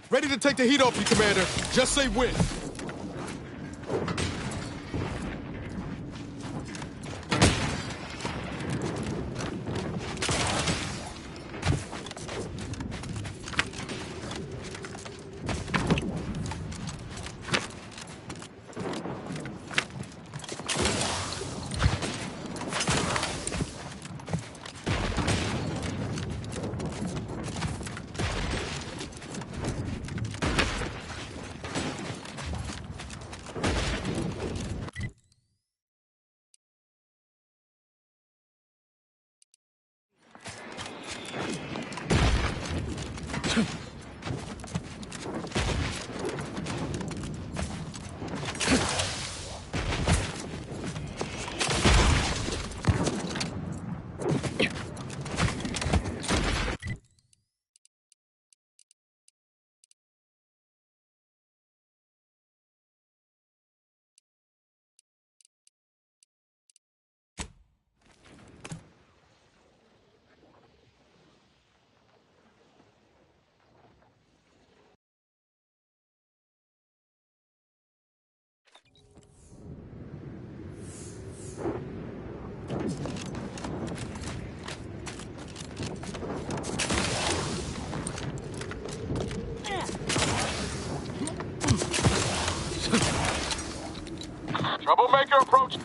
S6: Ready to take the heat off you, Commander. Just say when. Troublemaker approach.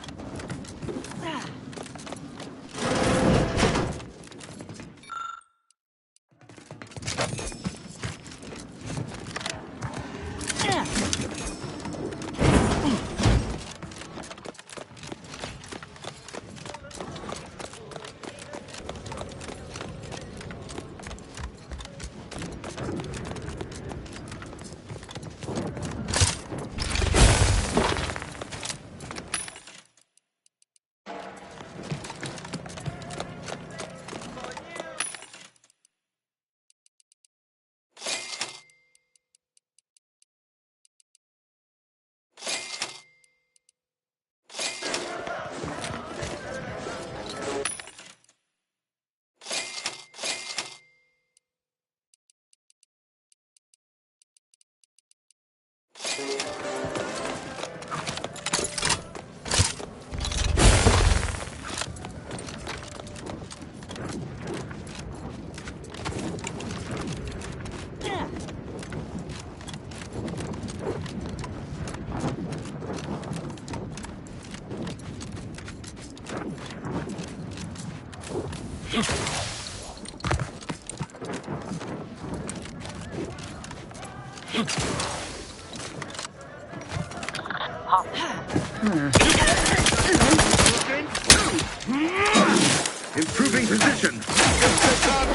S18: Improving position.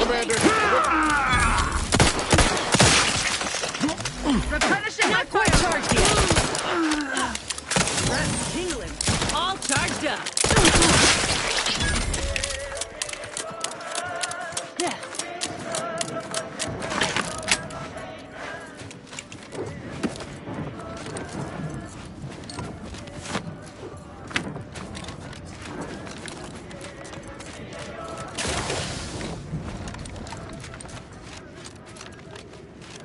S6: Commander.
S10: Replenishing my quick charge here. Breath tingling. All charged up. Yeah.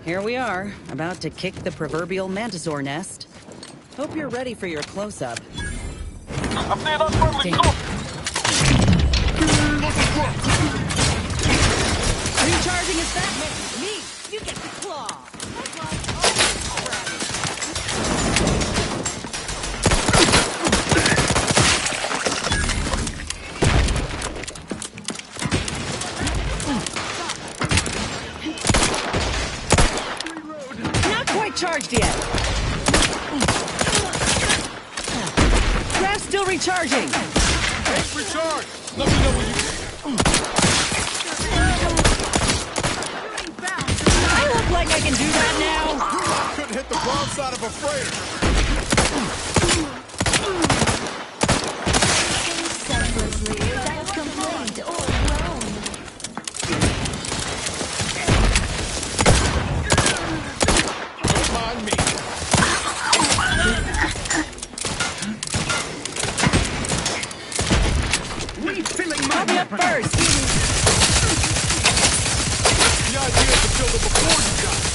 S7: Here we are, about to kick the proverbial mantisaur nest. Hope you're ready for your close-up.
S10: Recharging is that me. You get the claw.
S7: Not quite charged yet. Graph's still recharging.
S6: Ain't recharged. Let me know when you...
S7: I look like I can do that now.
S6: Couldn't hit the broadside of a freighter.
S5: Selflessly without complaint or groan.
S6: Don't mind me.
S7: Refilling my up first.
S6: The idea is to kill them before you got it.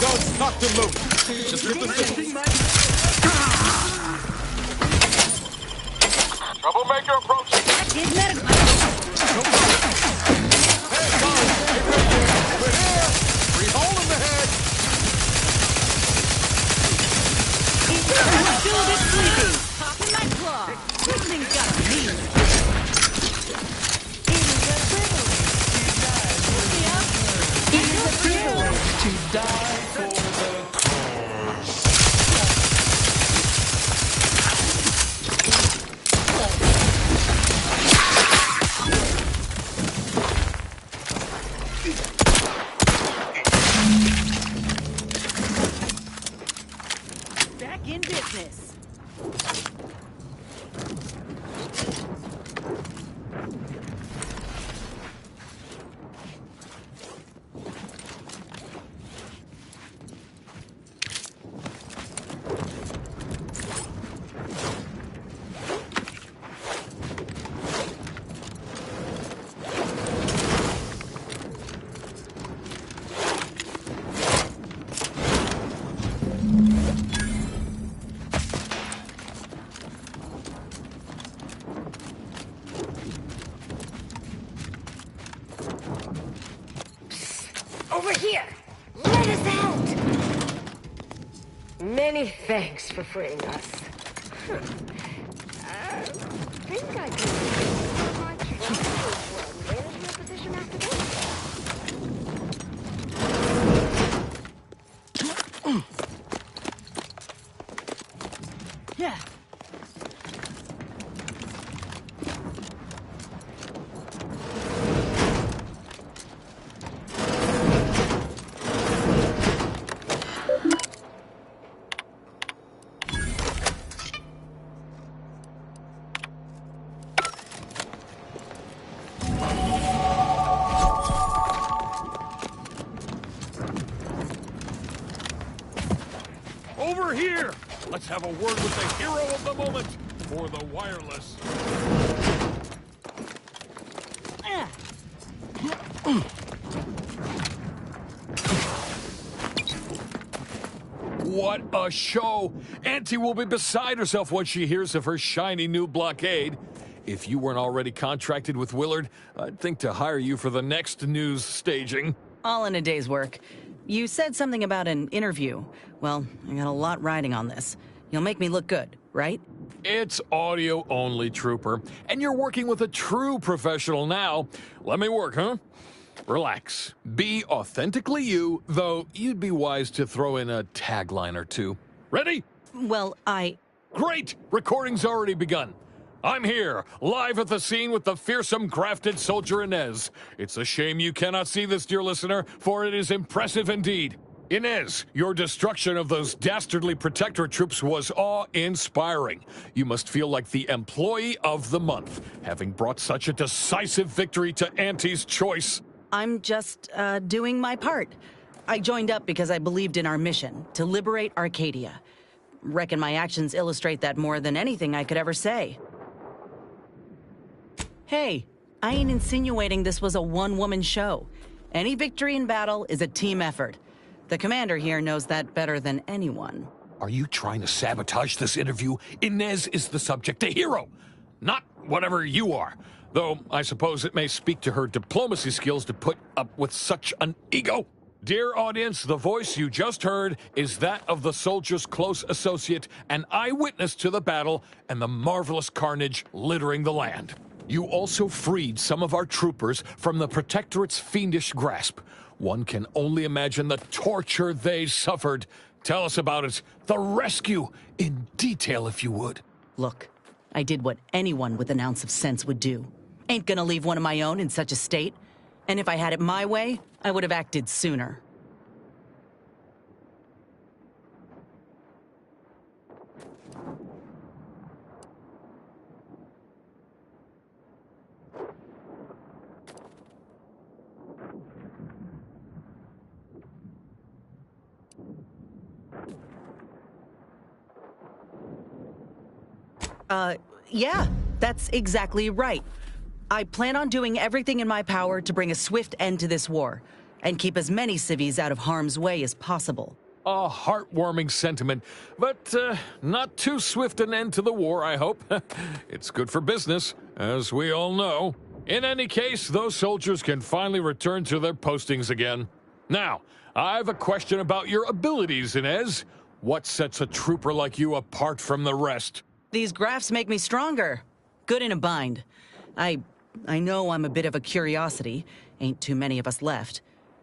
S6: Guns cocked and loaded. Just get the thing. Troublemaker approaching.
S10: Give medical.
S6: Hey, guys, get ready here. We're here. Free hole in the head.
S10: Still a bit sleepy. Popping my claw. This thing's got a mean. It is a privilege to die for the
S7: Back in business.
S15: Over here! Let us out! Many thanks for freeing us. I think I can my management position after this.
S10: Yeah.
S4: Over here! Let's have a word with the hero of the moment for the wireless. What a show! Auntie will be beside herself when she hears of her shiny new blockade. If you weren't already contracted with Willard, I'd think to hire you for the next news staging.
S7: All in a day's work.
S10: You said something about an interview. Well, I got a lot riding on this. You'll make me look good, right?
S4: It's audio only, Trooper. And you're working with a true professional now. Let me work, huh? Relax. Be authentically you, though you'd be wise to throw in a tagline or two. Ready?
S10: Well,
S4: Great! Recording's already begun. I'm here, live at the scene with the fearsome crafted soldier Inez. It's a shame you cannot see this, dear listener, for it is impressive indeed. Inez, your destruction of those dastardly Protectorate troops was awe-inspiring. You must feel like the employee of the month, having brought such a decisive victory to Auntie's choice.
S10: I'm just, doing my part. I joined up because I believed in our mission, to liberate Arcadia. Reckon my actions illustrate that more than anything I could ever say. Hey, I ain't insinuating this was a one-woman show. Any victory in battle is a team effort. The commander here knows that better than anyone.
S4: Are you trying to sabotage this interview? Inez is the subject, a hero, not whatever you are. Though I suppose it may speak to her diplomacy skills to put up with such an ego. Dear audience, the voice you just heard is that of the soldier's close associate, an eyewitness to the battle and the marvelous carnage littering the land. You also freed some of our troopers from the Protectorate's fiendish grasp. One can only imagine the torture they suffered. Tell us about it, the rescue, in detail if you would.
S10: Look, I did what anyone with an ounce of sense would do. Ain't gonna leave one of my own in such a state. And if I had it my way, I would have acted sooner. Yeah, that's exactly right. I plan on doing everything in my power to bring a swift end to this war, and keep as many civvies out of harm's way as possible.
S4: A heartwarming sentiment, but not too swift an end to the war, I hope. It's good for business, as we all know. In any case, those soldiers can finally return to their postings again. Now, I have a question about your abilities, Inez. What sets a trooper like you apart from the rest?
S10: These graphs make me stronger. Good in a bind. I know I'm a bit of a curiosity. Ain't too many of us left.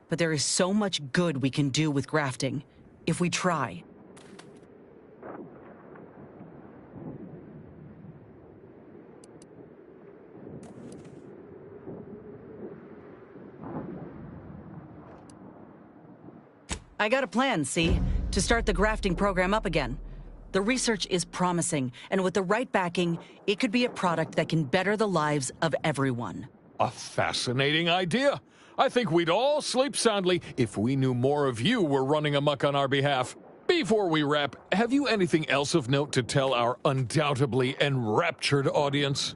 S10: But there is so much good we can do with grafting, if we try. I got a plan, see? To start the grafting program up again. The research is promising, and with the right backing, it could be a product that can better the lives of everyone.
S4: A fascinating idea. I think we'd all sleep soundly if we knew more of you were running amok on our behalf. Before we wrap, have you anything else of note to tell our undoubtedly enraptured audience?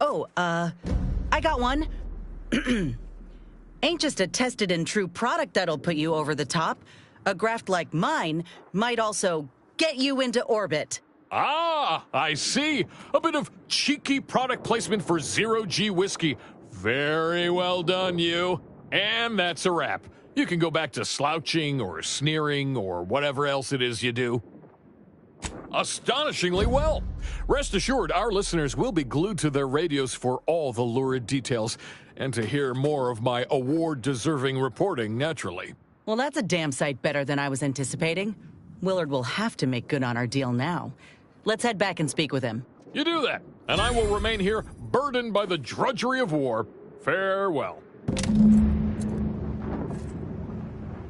S10: Oh, I got one. Ain't just a tested and true product that'll put you over the top. A graft like mine might also get you into orbit.
S4: Ah, I see. A bit of cheeky product placement for zero-G whiskey. Very well done, you. And that's a wrap. You can go back to slouching or sneering or whatever else it is you do. Astonishingly well. Rest assured, our listeners will be glued to their radios for all the lurid details, and to hear more of my award-deserving reporting, naturally.
S10: Well, that's a damn sight better than I was anticipating. Willard will have to make good on our deal now. Let's head back and speak with him.
S4: You do that, and I will remain here, burdened by the drudgery of war. Farewell.